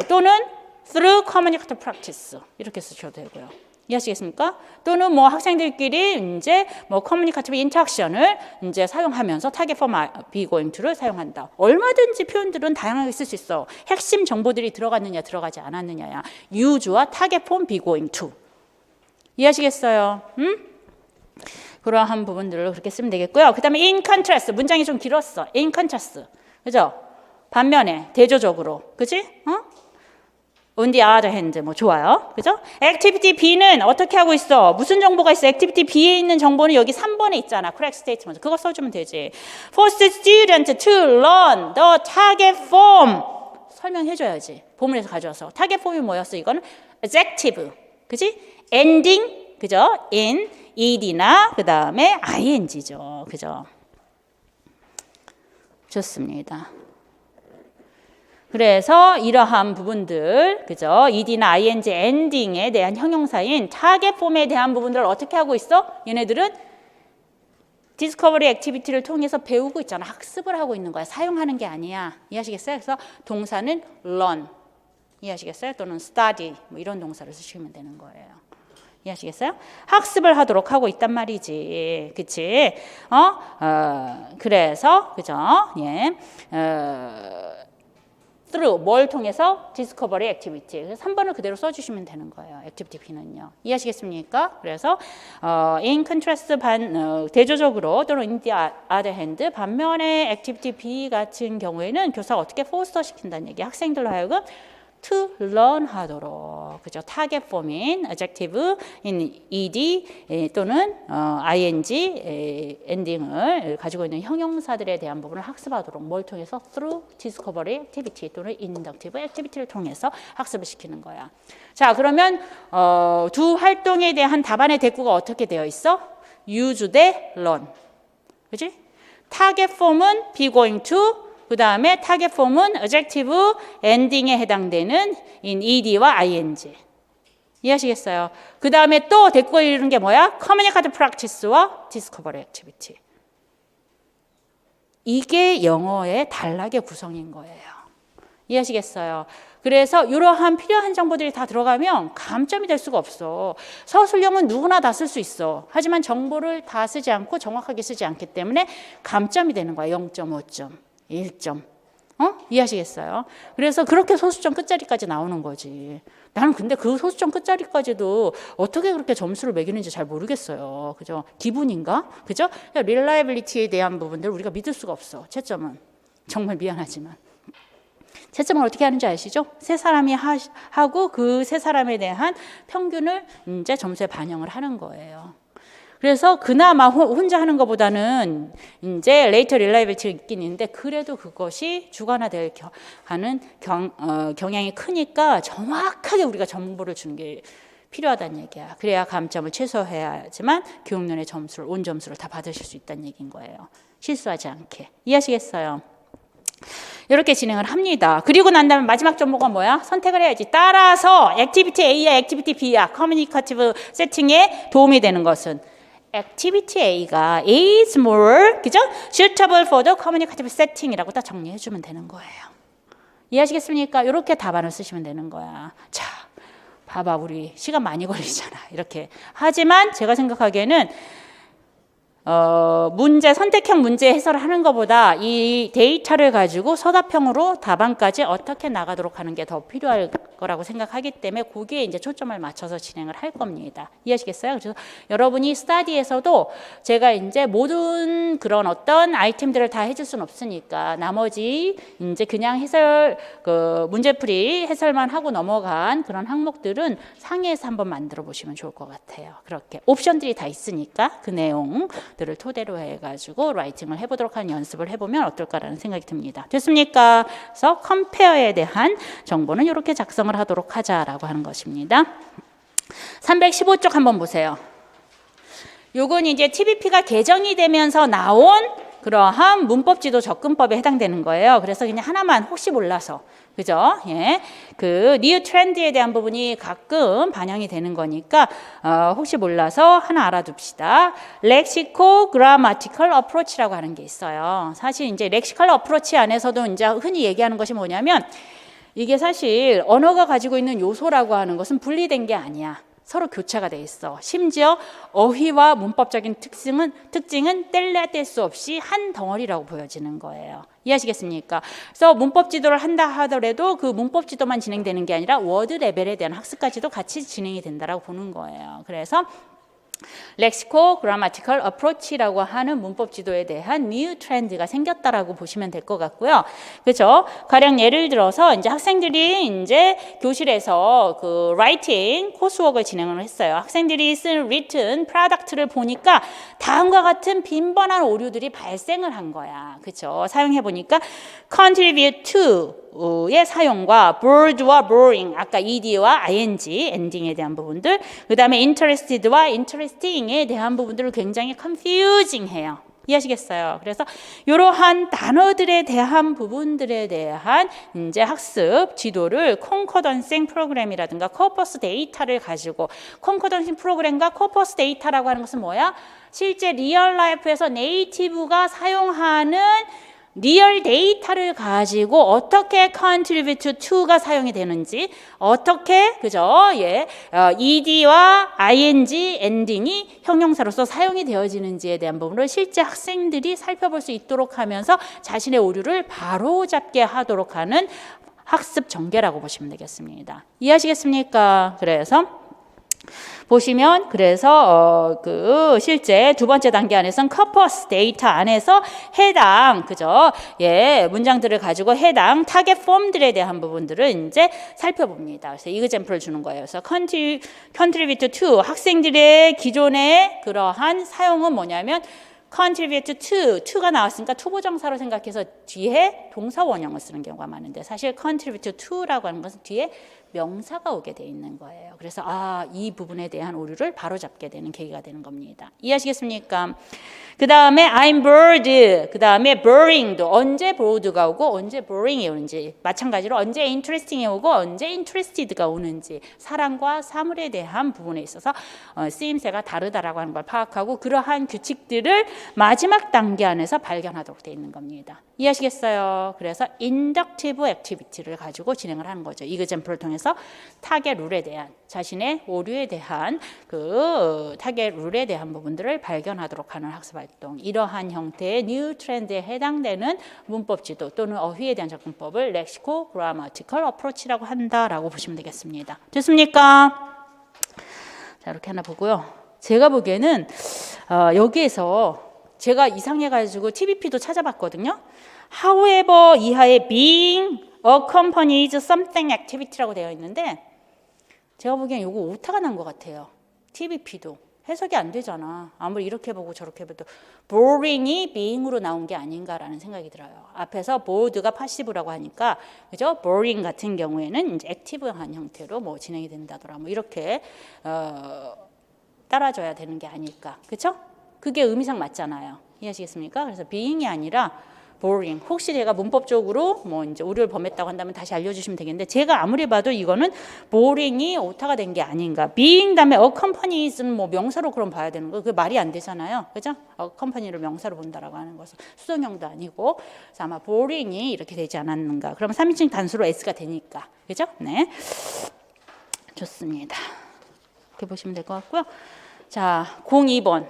또는 through communicative practice. 이렇게 쓰셔도 되고요. 이해하시겠습니까? 또는 뭐 학생들끼리 이제 뭐 communicative interaction을 이제 사용하면서 target form be going to를 사용한다. 얼마든지 표현들은 다양하게 쓸 수 있어. 핵심 정보들이 들어갔느냐 들어가지 않았느냐야. use와 target form be going to. 이해하시겠어요? 그러한 부분들을 그렇게 쓰면 되겠고요. 그 다음에 in contrast. 문장이 좀 길었어. in contrast. 그죠? 반면에 대조적으로. 그치? on the other hand. 뭐 좋아요. 그죠? activity B는 어떻게 하고 있어? 무슨 정보가 있어? activity B에 있는 정보는 여기 3번에 있잖아. correct statement. 그거 써주면 되지. force student to learn the target form. 설명해줘야지. 본문에서 가져와서. target form이 뭐였어? 이거는 adjective. 그치? ending. 그죠? in, ed나 그 다음에 ing죠. 그죠? 좋습니다. 그래서 이러한 부분들, 그죠? ed나 ing, ending에 대한 형용사인 타겟 폼에 대한 부분들을 어떻게 하고 있어? 얘네들은 디스커버리 액티비티를 통해서 배우고 있잖아. 학습을 하고 있는 거야. 사용하는 게 아니야. 이해하시겠어요? 그래서 동사는 learn. 이해하시겠어요? 또는 study. 뭐 이런 동사를 쓰시면 되는 거예요. 이해하시겠어요? 학습을 하도록 하고 있단 말이지. 그치? 그래서, 그죠? 예. through, 뭘 통해서? discovery activity. 그래서 3번을 그대로 써주시면 되는 거예요. activity B는요. 이해하시겠습니까? 그래서, in contrast 대조적으로 또는 in the other hand, 반면에 activity B 같은 경우에는 교사가 어떻게 포스터 시킨다는 얘기. 학생들로 하여금 to learn 하도록. 그죠? 타겟 폼인 adjective in ed 또는 ing 엔딩을 가지고 있는 형용사들에 대한 부분을 학습하도록 뭘 통해서 through discovery activity 또는 inductive activity를 통해서 학습을 시키는 거야. 자, 그러면 두 활동에 대한 답안의 대꾸가 어떻게 되어 있어? use 대 learn. 그렇지? 타겟 폼은 be going to 그 다음에 타겟 폼은 adjective ending에 해당되는 in ed와 ing. 이해하시겠어요? 그 다음에 또 대꾸가 이르는 게 뭐야? communicative practice와 discovery activity. 이게 영어의 단락의 구성인 거예요. 이해하시겠어요? 그래서 이러한 필요한 정보들이 다 들어가면 감점이 될 수가 없어. 서술형은 누구나 다 쓸 수 있어. 하지만 정보를 다 쓰지 않고 정확하게 쓰지 않기 때문에 감점이 되는 거야. 0.5점, 1점. 이해하시겠어요? 그래서 그렇게 소수점 끝자리까지 나오는 거지. 나는 근데 그 소수점 끝자리까지도 어떻게 그렇게 점수를 매기는지 잘 모르겠어요. 그죠? 기분인가? 그죠? 릴라이빌리티에 대한 부분들 우리가 믿을 수가 없어. 채점은. 정말 미안하지만. 채점을 어떻게 하는지 아시죠? 세 사람이 하고 그 세 사람에 대한 평균을 이제 점수에 반영을 하는 거예요. 그래서 그나마 혼자 하는 것보다는 이제 레이터 릴라이빌리티가 있긴 있는데 그래도 그것이 주관화될 하는 경향이 크니까 정확하게 우리가 정보를 주는 게 필요하다는 얘기야. 그래야 감점을 최소화해야지만 교육론의 점수를 온 점수를 다 받으실 수 있다는 얘기인 거예요. 실수하지 않게. 이해하시겠어요? 이렇게 진행을 합니다. 그리고 난 다음에 마지막 정보가 뭐야? 선택을 해야지. 따라서 액티비티 A야 액티비티 B야 커뮤니케이티브 세팅에 도움이 되는 것은 액티비티 A가 A is more 그죠? suitable for the communicative setting이라고 딱 정리해 주면 되는 거예요. 이해하시겠습니까? 이렇게 답안을 쓰시면 되는 거야. 자, 봐봐 우리 시간 많이 걸리잖아. 이렇게 하지만 제가 생각하기에는 선택형 문제 해설을 하는 것보다 이 데이터를 가지고 서답형으로 답안까지 어떻게 나가도록 하는 게 더 필요할 거라고 생각하기 때문에 거기에 이제 초점을 맞춰서 진행을 할 겁니다. 이해하시겠어요? 그래서 여러분이 스터디에서도 제가 이제 모든 그런 어떤 아이템들을 다 해줄 수는 없으니까 나머지 이제 그냥 해설, 문제풀이 해설만 하고 넘어간 그런 항목들은 상위에서 한번 만들어 보시면 좋을 것 같아요. 그렇게 옵션들이 다 있으니까 그 내용 들을 토대로 해가지고 라이팅을 해보도록 하는 연습을 해보면 어떨까라는 생각이 듭니다. 됐습니까? 그래서 컴페어에 대한 정보는 이렇게 작성을 하도록 하자라고 하는 것입니다. 315쪽 한번 보세요. 요건 이제 TBP가 개정이 되면서 나온 그러한 문법지도 접근법에 해당되는 거예요. 그래서 그냥 하나만 혹시 몰라서 그죠? 예. 그 뉴 트렌드에 대한 부분이 가끔 반영이 되는 거니까 혹시 몰라서 하나 알아둡시다. 렉시코 그라마티컬 어프로치라고 하는 게 있어요. 사실 이제 렉시컬 어프로치 안에서도 이제 흔히 얘기하는 것이 뭐냐면 이게 사실 언어가 가지고 있는 요소라고 하는 것은 분리된 게 아니야. 서로 교차가 돼 있어. 심지어 어휘와 문법적인 특징은 뗄래야 뗄 수 없이 한 덩어리라고 보여지는 거예요. 이해하시겠습니까? 그래서 문법 지도를 한다 하더라도 그 문법 지도만 진행되는 게 아니라 워드 레벨에 대한 학습까지도 같이 진행이 된다라고 보는 거예요. 그래서 렉시코 그라마티컬 어프로치라고 하는 문법 지도에 대한 뉴 트렌드가 생겼다라고 보시면 될 것 같고요. 그렇죠? 가령 예를 들어서 이제 학생들이 이제 교실에서 그 라이팅 코스웍을 진행을 했어요. 학생들이 쓴 written 프로덕트를 보니까 다음과 같은 빈번한 오류들이 발생을 한 거야. 그렇죠? 사용해 보니까 contribute to 의 사용과 bored와 boring 아까 ed와 ing 엔딩에 대한 부분들 그 다음에 interested와 interesting에 대한 부분들을 굉장히 confusing해요. 이해하시겠어요? 그래서 이러한 단어들에 대한 부분들에 대한 이제 학습 지도를 콘코던싱 프로그램이라든가 코퍼스 데이터를 가지고 콘코던싱 프로그램과 코퍼스 데이터라고 하는 것은 뭐야? 실제 리얼 라이프에서 네이티브가 사용하는 리얼 데이터를 가지고 어떻게 contribute to가 사용이 되는지 어떻게 그죠? 예, ed와 ing 엔딩이 형용사로서 사용이 되어지는지에 대한 부분을 실제 학생들이 살펴볼 수 있도록 하면서 자신의 오류를 바로잡게 하도록 하는 학습 전개라고 보시면 되겠습니다. 이해하시겠습니까? 그래서 보시면 그래서 그 실제 두 번째 단계 안에서는 커퍼스 데이터 안에서 해당 그죠? 예, 문장들을 가지고 해당 타겟 폼들에 대한 부분들을 이제 살펴봅니다. 그래서 이그젬플을 주는 거예요. 그래서 contribute to 학생들의 기존의 그러한 사용은 뭐냐면 contribute to가 나왔으니까 투부정사로 생각해서 뒤에 동사 원형을 쓰는 경우가 많은데 사실 contribute to라고 하는 것은 뒤에 명사가 오게 돼 있는 거예요. 그래서 이 부분에 대한 오류를 바로잡게 되는 계기가 되는 겁니다. 이해하시겠습니까? 그 다음에 I'm bored, 그 다음에 boring도 언제 bored가 오고 언제 boring이 오는지, 마찬가지로 언제 interesting이 오고 언제 interested가 오는지, 사람과 사물에 대한 부분에 있어서 쓰임새가 다르다라고 하는 걸 파악하고 그러한 규칙들을 마지막 단계 안에서 발견하도록 되어 있는 겁니다. 이해하시겠어요? 그래서 inductive activity를 가지고 진행을 하는 거죠. 이그젬플을 통해서 타겟 룰에 대한, 자신의 오류에 대한 그 타겟 룰에 대한 부분들을 발견하도록 하는 학습 활동, 이러한 형태의 뉴 트렌드에 해당되는 문법 지도 또는 어휘에 대한 접근법을 렉시코 그라마티컬 어프로치라고 한다라고 보시면 되겠습니다. 됐습니까? 자, 이렇게 하나 보고요. 제가 보기에는 여기에서 제가 이상해가지고 TBP도 찾아봤거든요. However 이하의 being accompanies something activity라고 되어 있는데 제가 보기엔 이거 오타가 난 것 같아요. TBP도 해석이 안 되잖아. 아무리 이렇게 보고 저렇게 봐도 boring이 being으로 나온 게 아닌가라는 생각이 들어요. 앞에서 bored가 passive라고 하니까 그죠? boring 같은 경우에는 이제 액티브한 형태로 뭐 진행이 된다더라. 뭐 이렇게 따라줘야 되는 게 아닐까. 그렇죠? 그게 의미상 맞잖아요. 이해하시겠습니까? 그래서 being이 아니라 boring. 혹시 제가 문법적으로 뭐 이제 오류를 범했다고 한다면 다시 알려주시면 되겠는데 제가 아무리 봐도 이거는 boring이 오타가 된 게 아닌가. being 다음에 accompanies는 뭐 명사로 그럼 봐야 되는 거. 그 말이 안 되잖아요. 그죠? accompany를 명사로 본다라고 하는 것은 수동형도 아니고 그래서 아마 boring이 이렇게 되지 않았는가. 그러면 3인칭 단수로 s가 되니까. 그죠? 네. 좋습니다. 이렇게 보시면 될 것 같고요. 자, 02번.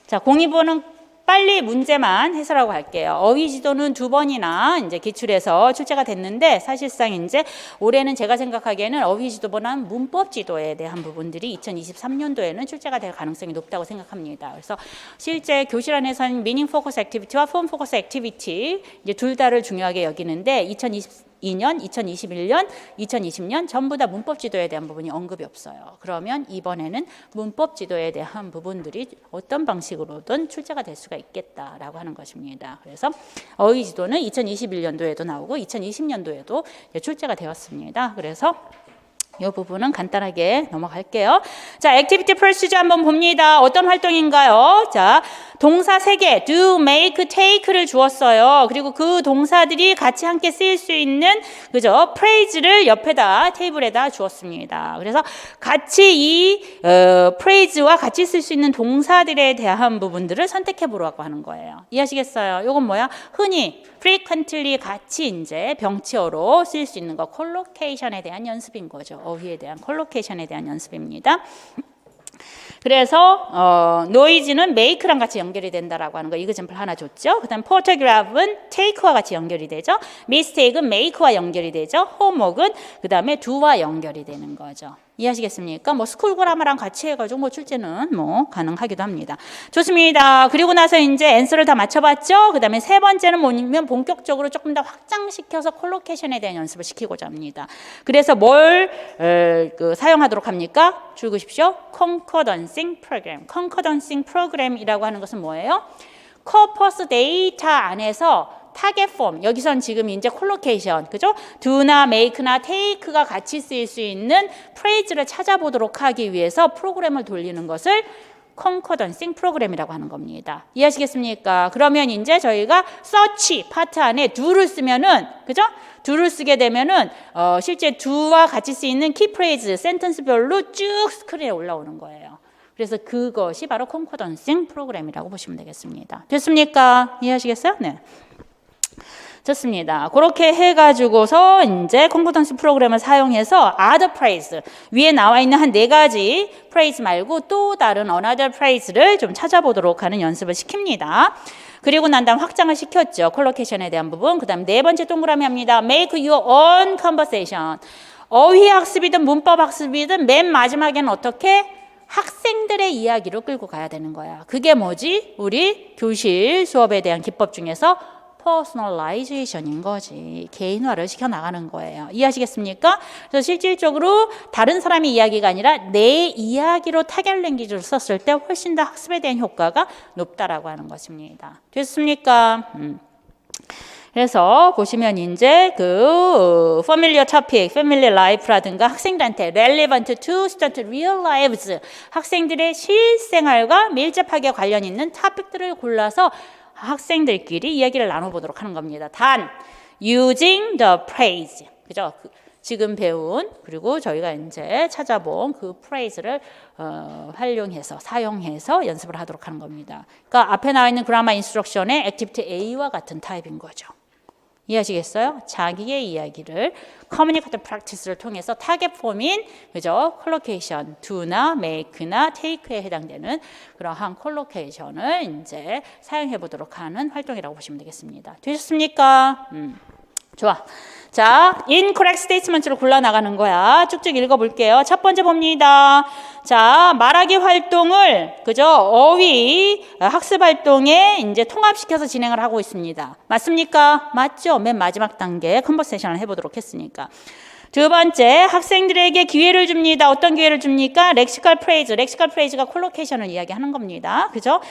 자, 02번은 빨리 문제만 해설하고 갈게요. 어휘 지도는 2번이나 이제 기출해서 출제가 됐는데 사실상 이제 올해는 제가 생각하기에는 어휘 지도보다는 문법 지도에 대한 부분들이 2023년도에는 출제가 될 가능성이 높다고 생각합니다. 그래서 실제 교실 안에서는 미닝 포커스 액티비티와 폼 포커스 액티비티 이제 둘 다를 중요하게 여기는데 2022년, 2021년, 2020년 전부 다 문법 지도에 대한 부분이 언급이 없어요. 그러면 이번에는 문법 지도에 대한 부분들이 어떤 방식으로든 출제가 될 수가 있겠다라고 하는 것입니다. 그래서 어휘 지도는 2021년도에도 나오고 2020년도에도 출제가 되었습니다. 그래서 이 부분은 간단하게 넘어갈게요. 자, 액티비티 프로시저 한번 봅니다. 어떤 활동인가요? 자, 동사 3개, do, make, take를 주었어요. 그리고 그 동사들이 같이 함께 쓰일 수 있는 그죠? phrase를 옆에다 테이블에다 주었습니다. 그래서 같이 이 phrase와 같이 쓸 수 있는 동사들에 대한 부분들을 선택해 보라고 하는 거예요. 이해하시겠어요? 이건 뭐야? 흔히 frequently 같이 이제 병치어로 쓸 수 있는 거, collocation에 대한 연습인 거죠. 어휘에 대한 collocation에 대한 연습입니다. 그래서 noise는 make랑 같이 연결이 된다라고 하는 거 이그젬플 하나 줬죠. 그다음 photograph은 take와 같이 연결이 되죠. mistake은 make와 연결이 되죠. homework은 그다음에 do와 연결이 되는 거죠. 이해하시겠습니까? 뭐 스쿨 그라마랑 같이 해가지고 뭐 출제는 뭐 가능하기도 합니다. 좋습니다. 그리고 나서 이제 앤서를 다 맞춰봤죠. 그다음에 세 번째는 뭐냐면 본격적으로 조금 더 확장시켜서 콜로케이션에 대한 연습을 시키고자 합니다. 그래서 뭘 사용하도록 합니까? 줄그십시오. Concordancing Program. Concordancing Program이라고 하는 것은 뭐예요? corpus 데이터 안에서 타겟 폼, 여기선 지금 이제 콜로케이션, 그죠? do나 make나 take가 같이 쓰일 수 있는 phrase를 찾아보도록 하기 위해서 프로그램을 돌리는 것을 concordancing 프로그램이라고 하는 겁니다. 이해하시겠습니까? 그러면 이제 저희가 search 파트 안에 do를 쓰면은, 그죠? do를 쓰게 되면은 실제 do와 같이 쓰이는 키 프레이즈, 센텐스별로 쭉 스크린에 올라오는 거예요. 그래서 그것이 바로 concordancing 프로그램이라고 보시면 되겠습니다. 됐습니까? 이해하시겠어요? 네. 좋습니다. 그렇게 해가지고서 이제 콘코던스 프로그램을 사용해서 other phrase 위에 나와 있는 한 4가지 phrase 말고 또 다른 another phrase를 좀 찾아보도록 하는 연습을 시킵니다. 그리고 난 다음 확장을 시켰죠. 콜로케이션에 대한 부분. 그 다음 4번째 동그라미 합니다. Make your own conversation. 어휘 학습이든 문법 학습이든 맨 마지막에는 어떻게? 학생들의 이야기로 끌고 가야 되는 거야. 그게 뭐지? 우리 교실 수업에 대한 기법 중에서 퍼스널라이제이션인 거지. 개인화를 시켜나가는 거예요. 이해하시겠습니까? 그래서 실질적으로 다른 사람의 이야기가 아니라 내 이야기로 타겟 랭귀지를 썼을 때 훨씬 더 학습에 대한 효과가 높다라고 하는 것입니다. 됐습니까? 그래서 보시면 이제 그 familiar topic, familiar life라든가 학생들한테 relevant to student real lives, 학생들의 실생활과 밀접하게 관련 있는 토픽들을 골라서 학생들끼리 이야기를 나눠보도록 하는 겁니다. 단 using the phrase, 그죠? 지금 배운 그리고 저희가 이제 찾아본 그 phrase를 활용해서 사용해서 연습을 하도록 하는 겁니다. 그러니까 앞에 나와 있는 그라마 인스트럭션의 액티비티 A와 같은 타입인 거죠. 이해하시겠어요? 자기의 이야기를 커뮤니케이션 프랙티스를 통해서 타겟 폼인 그죠? 콜로케이션 do나 make나 take에 해당되는 그러한 콜로케이션을 이제 사용해 보도록 하는 활동이라고 보시면 되겠습니다. 되셨습니까? 좋아. 자, incorrect statement를 골라 나가는 거야. 쭉쭉 읽어볼게요. 첫 번째 봅니다. 자, 말하기 활동을 그죠? 어휘 학습 활동에 이제 통합시켜서 진행을 하고 있습니다. 맞습니까? 맞죠? 맨 마지막 단계 컨버세이션을 해보도록 했으니까. 두 번째, 학생들에게 기회를 줍니다. 어떤 기회를 줍니까? 렉시컬 프레이즈. 렉시컬 프레이즈가 콜로케이션을 이야기하는 겁니다. 그죠?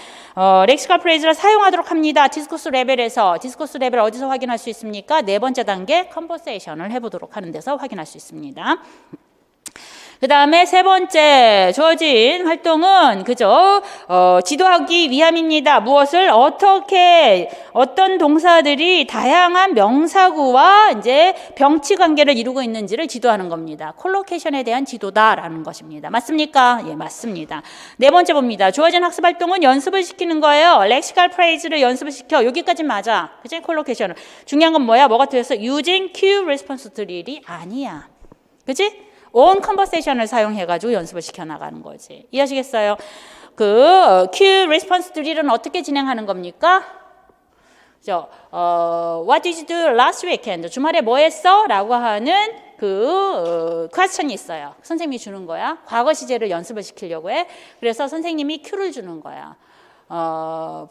렉시컬 프레이즈를 사용하도록 합니다. 디스코스 레벨에서. 디스코스 레벨 어디서 확인할 수 있습니까? 네 번째 단계 컨버세이션을 해보도록 하는 데서 확인할 수 있습니다. 그 다음에 세 번째 주어진 활동은 그죠? 지도하기 위함입니다. 무엇을 어떻게 어떤 동사들이 다양한 명사구와 이제 병치 관계를 이루고 있는지를 지도하는 겁니다. 콜로케이션에 대한 지도다라는 것입니다. 맞습니까? 예, 맞습니다. 네 번째 봅니다. 주어진 학습 활동은 연습을 시키는 거예요. 렉시컬 프레이즈를 연습을 시켜. 여기까지 맞아. 그치? 콜로케이션을. 중요한 건 뭐야? 뭐가 틀렸어? using cue response drill이 아니야. 그치? on conversation을 사용해가지고 연습을 시켜나가는 거지. 이해하시겠어요? 그 cue response drill은 어떻게 진행하는 겁니까? What did you do last weekend? 주말에 뭐 했어? 라고 하는 그 question이 있어요. 선생님이 주는 거야. 과거 시제를 연습을 시키려고 해. 그래서 선생님이 cue를 주는 거야.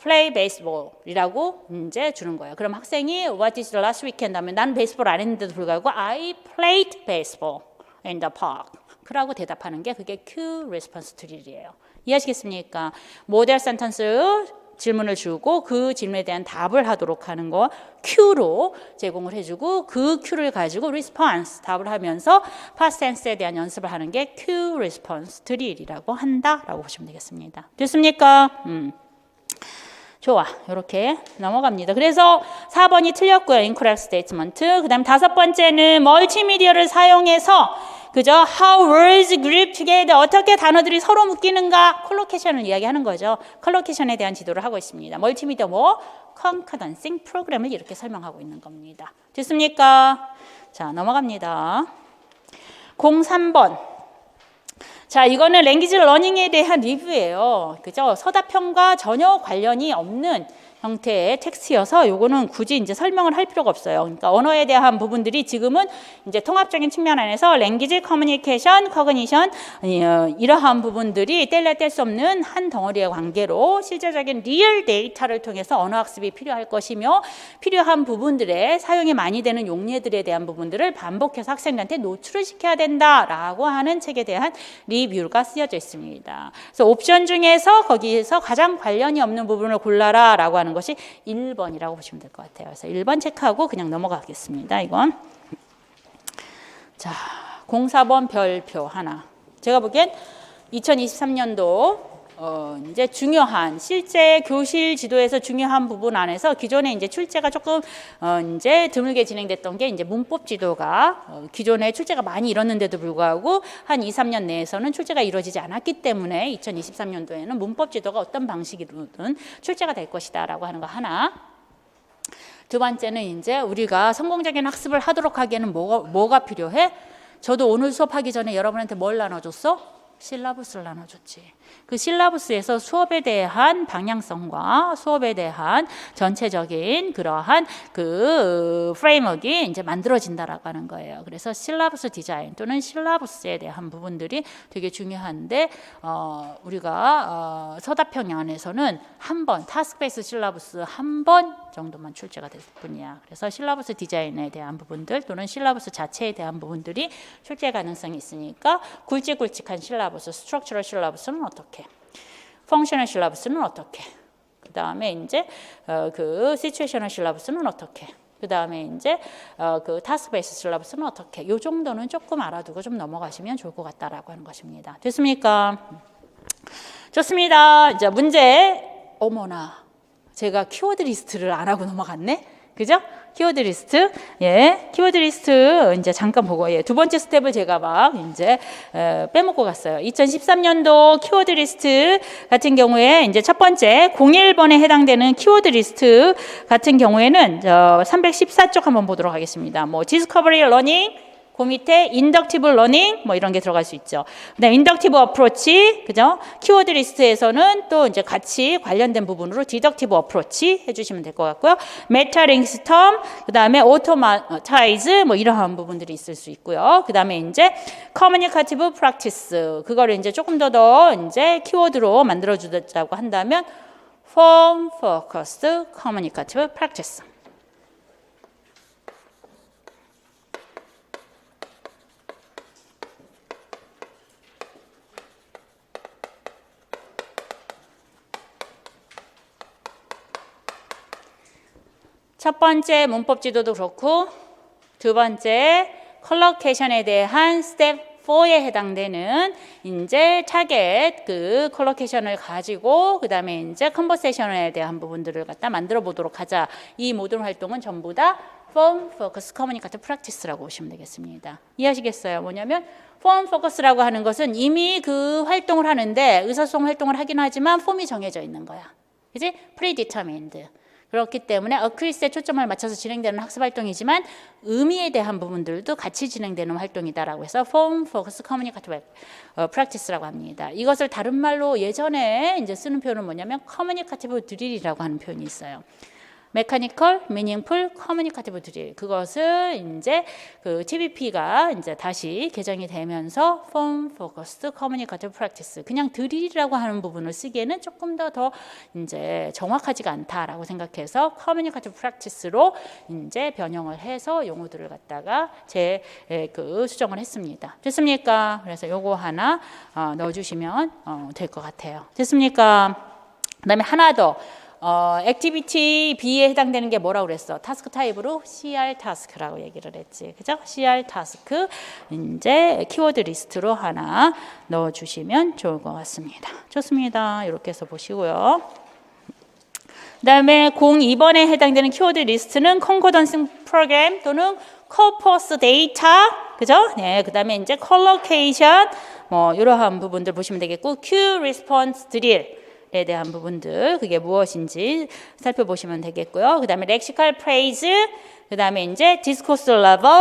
play baseball이라고 이제 주는 거예요. 그럼 학생이 what did you do last weekend? 하면 난 베이스볼 안 했는데도 불구하고 I played baseball in the park. 그라고 대답하는 게 그게 cue response drill이에요. 이해하시겠습니까? 모델 센텐스 질문을 주고 그 질문에 대한 답을 하도록 하는 거 cue로 제공을 해주고 그 cue를 가지고 response 답을 하면서 past tense에 대한 연습을 하는 게 cue response drill이라고 한다라고 보시면 되겠습니다. 됐습니까? 좋아. 이렇게 넘어갑니다. 그래서 4번이 틀렸고요. incorrect statement. 그 다음 다섯 번째는 멀티미디어를 사용해서 그죠? How words group together. 어떻게 단어들이 서로 묶이는가? 콜로케이션을 이야기하는 거죠. 콜로케이션에 대한 지도를 하고 있습니다. 멀티미디어 뭐? concatenating 프로그램을 이렇게 설명하고 있는 겁니다. 됐습니까? 자, 넘어갑니다. 03번. 자, 이거는 랭귀지 러닝에 대한 리뷰예요. 그죠? 서답형과 전혀 관련이 없는 형태의 텍스트여서 요거는 굳이 이제 설명을 할 필요가 없어요. 그러니까 언어에 대한 부분들이 지금은 이제 통합적인 측면 안에서 랭귀지, 커뮤니케이션, 커그니션 이러한 부분들이 뗄래야 뗄 수 없는 한 덩어리의 관계로 실제적인 리얼 데이터를 통해서 언어 학습이 필요할 것이며 필요한 부분들에 사용이 많이 되는 용례들에 대한 부분들을 반복해서 학생들한테 노출을 시켜야 된다라고 하는 책에 대한 리뷰가 쓰여져 있습니다. 그래서 옵션 중에서 거기에서 가장 관련이 없는 부분을 골라라라고 하는 것이 1번이라고 보시면 될 것 같아요. 그래서 1번 체크하고 그냥 넘어가겠습니다. 이건. 자, 04번 별표 하나. 제가 보기엔 2023년도 이제 중요한 실제 교실 지도에서 중요한 부분 안에서 기존에 이제 출제가 조금 이제 드물게 진행됐던 게 이제 문법 지도가 기존에 출제가 많이 이뤘는데도 불구하고 한 2, 3년 내에서는 출제가 이루어지지 않았기 때문에 2023년도에는 문법 지도가 어떤 방식이든 출제가 될 것이다라고 하는 거 하나. 두 번째는 이제 우리가 성공적인 학습을 하도록 하기에는 뭐가 필요해? 저도 오늘 수업하기 전에 여러분한테 뭘 나눠줬어? 실라부스를 나눠줬지. 그 실라부스에서 수업에 대한 방향성과 수업에 대한 전체적인 그러한 그 프레임워크가 이제 만들어진다라고 하는 거예요. 그래서 실라부스 디자인 또는 실라부스에 대한 부분들이 되게 중요한데 우리가 서답형 안에서는 한 번 타스크 베이스 실라부스 한 번 정도만 출제가 될 뿐이야. 그래서 실라부스 디자인에 대한 부분들 또는 실라부스 자체에 대한 부분들이 출제 가능성이 있으니까 굵직굵직한 실라부스, 스트럭처럴 실라부스는 어떻게? 펑셔널 실라부스는 어떻게? 그 다음에 이제 그 시츄에이셔널 실라부스는 어떻게? 그 다음에 이제 그 타스크 베이스 실러버스는 어떻게? 요 정도는 조금 알아두고 좀 넘어가시면 좋을 것 같다라고 하는 것입니다. 됐습니까? 좋습니다. 이제 문제. 어머나, 제가 키워드 리스트를 안 하고 넘어갔네. 그죠? 키워드 리스트. 예, 키워드 리스트 이제 잠깐 보고, 예, 두 번째 스텝을 제가 막 이제 빼먹고 갔어요. 2013년도 키워드 리스트 같은 경우에 이제 첫 번째 01번에 해당되는 키워드 리스트 같은 경우에는 314쪽 한번 보도록 하겠습니다. 뭐 디스커버리 러닝, 그 밑에 인덕티브 러닝 뭐 이런 게 들어갈 수 있죠. 그다음 인덕티브 어프로치, 그죠? 키워드 리스트에서는 또 이제 같이 관련된 부분으로 디덕티브 어프로치 해주시면 될 것 같고요. 메타 링스 텀, 그다음에 오토마타이즈 뭐 이러한 부분들이 있을 수 있고요. 그다음에 이제 커뮤니케이티브 프랙티스, 그거를 이제 조금 더 이제 키워드로 만들어 주자고 한다면 form focused communicative practice. 첫 번째 문법 지도도 그렇고 두 번째 컬러케이션에 대한 스텝 4에 해당되는 이제 타겟 그 컬러케이션을 가지고 그다음에 이제 컨버세이션에 대한 부분들을 갖다 만들어 보도록 하자. 이 모든 활동은 전부 다 Form Focus Communicative Practice라고 보시면 되겠습니다. 이해하시겠어요? 뭐냐면 Form Focus라고 하는 것은 이미 그 활동을 하는데 의사소통 활동을 하긴 하지만 폼이 정해져 있는 거야. 그지? Predetermined. 그렇기 때문에 어크리스에 초점을 맞춰서 진행되는 학습 활동이지만 의미에 대한 부분들도 같이 진행되는 활동이다라고 해서 Form Focus Communicative Practice라고 합니다. 이것을 다른 말로 예전에 이제 쓰는 표현은 뭐냐면 Communicative Drill이라고 하는 표현이 있어요. Mechanical, Meaningful, Communicative Drill. 그것을 이제 그 TBP가 이제 다시 개정이 되면서 Form Focused Communicative Practice. 그냥 드릴이라고 하는 부분을 쓰기에는 조금 더 이제 정확하지가 않다라고 생각해서 Communicative Practice로 이제 변형을 해서 용어들을 갖다가 그 수정을 했습니다. 됐습니까? 그래서 요거 하나 넣어주시면 될 것 같아요. 됐습니까? 그다음에 하나 더. 액티비티 B에 해당되는 게 뭐라고 그랬어? 타스크 타입으로 CR 타스크라고 얘기를 했지. 그죠? CR 타스크 이제 키워드 리스트로 하나 넣어 주시면 좋을 것 같습니다. 좋습니다. 이렇게 해서 보시고요. 그다음에 02번에 해당되는 키워드 리스트는 컨코던싱 프로그램 또는 코퍼스 데이터, 그죠? 네, 그다음에 이제 컬러케이션 뭐 이러한 부분들 보시면 되겠고, Q 리스폰스 드릴 에 대한 부분들 그게 무엇인지 살펴보시면 되겠고요. 그 다음에 렉시컬 프레이즈, 그 다음에 이제 디스코스 레벨,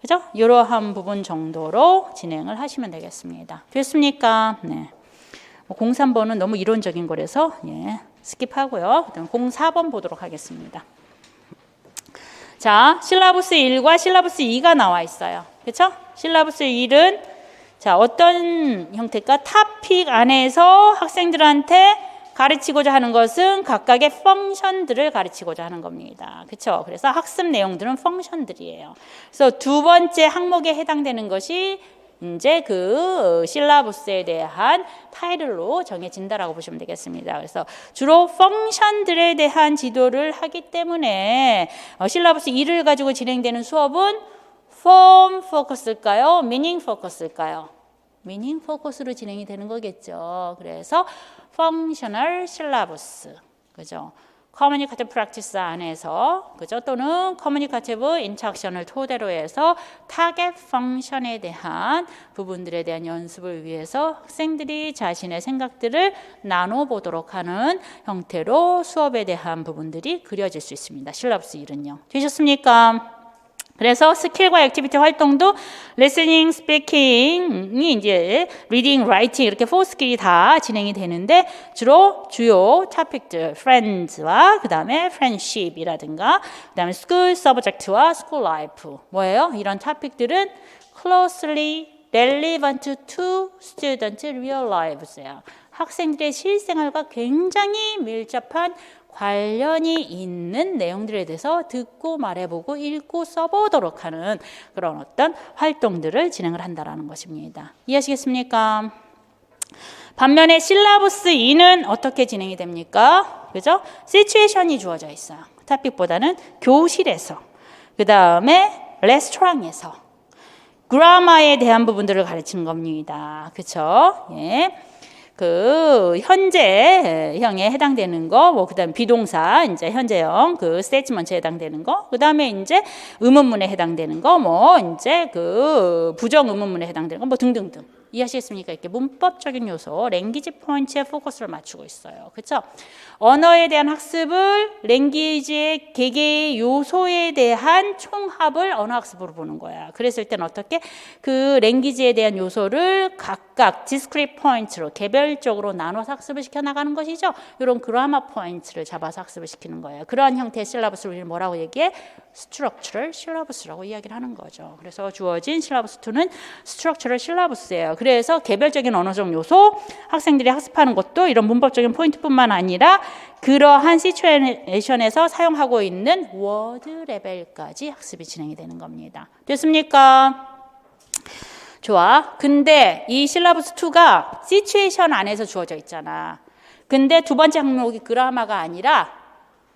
그죠? 이러한 부분 정도로 진행을 하시면 되겠습니다. 됐습니까? 네. 03번은 너무 이론적인 거라서 예, 스킵하고요. 그다음 04번 보도록 하겠습니다. 자, 실라부스 1과 실라부스 2가 나와 있어요. 그렇죠? 실라부스 1은 자, 어떤 형태일까? 토픽 안에서 학생들한테 가르치고자 하는 것은 각각의 펑션들을 가르치고자 하는 겁니다. 그렇죠? 그래서 학습 내용들은 펑션들이에요. 그래서 두 번째 항목에 해당되는 것이 이제 그 실라부스에 대한 타이틀로 정해진다라고 보시면 되겠습니다. 그래서 주로 펑션들에 대한 지도를 하기 때문에 실라부스 2를 가지고 진행되는 수업은 Form Focus일까요? Meaning Focus일까요? Meaning Focus로 진행이 되는 거겠죠. 그래서 Functional Syllabus, 그죠? Communicative Practice 안에서, 그죠? 또는 Communicative Interaction을 토대로 해서 타겟 펑션에 대한 부분들에 대한 연습을 위해서 학생들이 자신의 생각들을 나눠보도록 하는 형태로 수업에 대한 부분들이 그려질 수 있습니다. 실라부스 1은요. 되셨습니까? 그래서 스킬과 액티비티 활동도 리스닝, 스피킹이 이제 리딩, 라이팅 이렇게 4스킬이 다 진행이 되는데 주요 토픽들, friends와 그 다음에 friendship이라든가 그 다음에 school subject와 school life 뭐예요? 이런 토픽들은 closely relevant to student real lives예요. 학생들의 실생활과 굉장히 밀접한 관련이 있는 내용들에 대해서 듣고 말해보고 읽고 써보도록 하는 그런 어떤 활동들을 진행을 한다라는 것입니다. 이해하시겠습니까? 반면에 실라부스 2는 어떻게 진행이 됩니까? 그죠? 시츄에이션이 주어져 있어요. 토픽보다는 교실에서, 그 다음에 레스토랑에서 그라마에 대한 부분들을 가르치는 겁니다. 그쵸? 예. 그 현재형에 해당되는 거, 뭐 그다음 비동사 이제 현재형 그 스테이트먼트에 해당되는 거, 그다음에 이제 의문문에 해당되는 거, 뭐 이제 그 부정 의문문에 해당되는 거, 뭐 등등등. 이해하시겠습니까? 이렇게 문법적인 요소, 랭귀지 포인트에 포커스를 맞추고 있어요. 그렇죠? 언어에 대한 학습을 랭귀지의 개개의 요소에 대한 총합을 언어학습으로 보는 거야. 그랬을 땐 어떻게 그 랭귀지에 대한 요소를 각각 discrete 포인트로 개별적으로 나눠서 학습을 시켜 나가는 것이죠. 이런 그라마 포인트를 잡아서 학습을 시키는 거예요. 그러한 형태의 실라버스를 우리는 뭐라고 얘기해? 스트럭처럴 실라버스라고 이야기를 하는 거죠. 그래서 주어진 실라버스 2는 스트럭처럴 실라버스예요. 그래서 개별적인 언어적 요소, 학생들이 학습하는 것도 이런 문법적인 포인트뿐만 아니라 그러한 시츄에이션에서 사용하고 있는 워드 레벨까지 학습이 진행이 되는 겁니다. 됐습니까? 좋아. 근데 이 실라버스 2가 시츄에이션 안에서 주어져 있잖아. 근데 두 번째 항목이 그라마가 아니라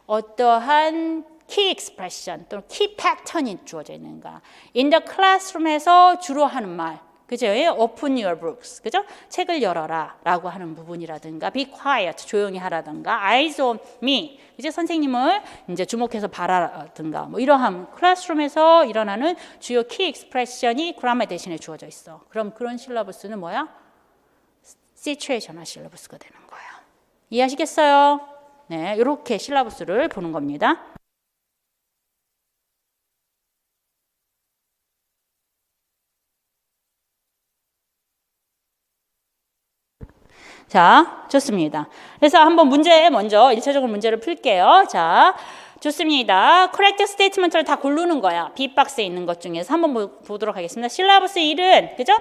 어떠한 키 익스프레션 또는 키 패턴이 주어져 있는가. In the classroom에서 주로 하는 말. 그죠? Open your books. 그죠? 책을 열어라 라고 하는 부분이라든가 be quiet. 조용히 하라든가 eyes on me. 이제 선생님을 이제 주목해서 봐라든가 뭐 이러한 클래스룸에서 일어나는 주요 키 익스프레션이 그라마 대신에 주어져 있어. 그럼 그런 실러버스는 뭐야? 시츄에이셔널 실러버스가 되는 거야. 이해하시겠어요? 네, 이렇게 실러버스를 보는 겁니다. 자, 좋습니다. 그래서 한번 문제 먼저 1차적으로 문제를 풀게요. 자, 좋습니다. correct statement를 다 고르는 거야. B박스에 있는 것 중에서 한번 보도록 하겠습니다. 실라버스 1은 그죠?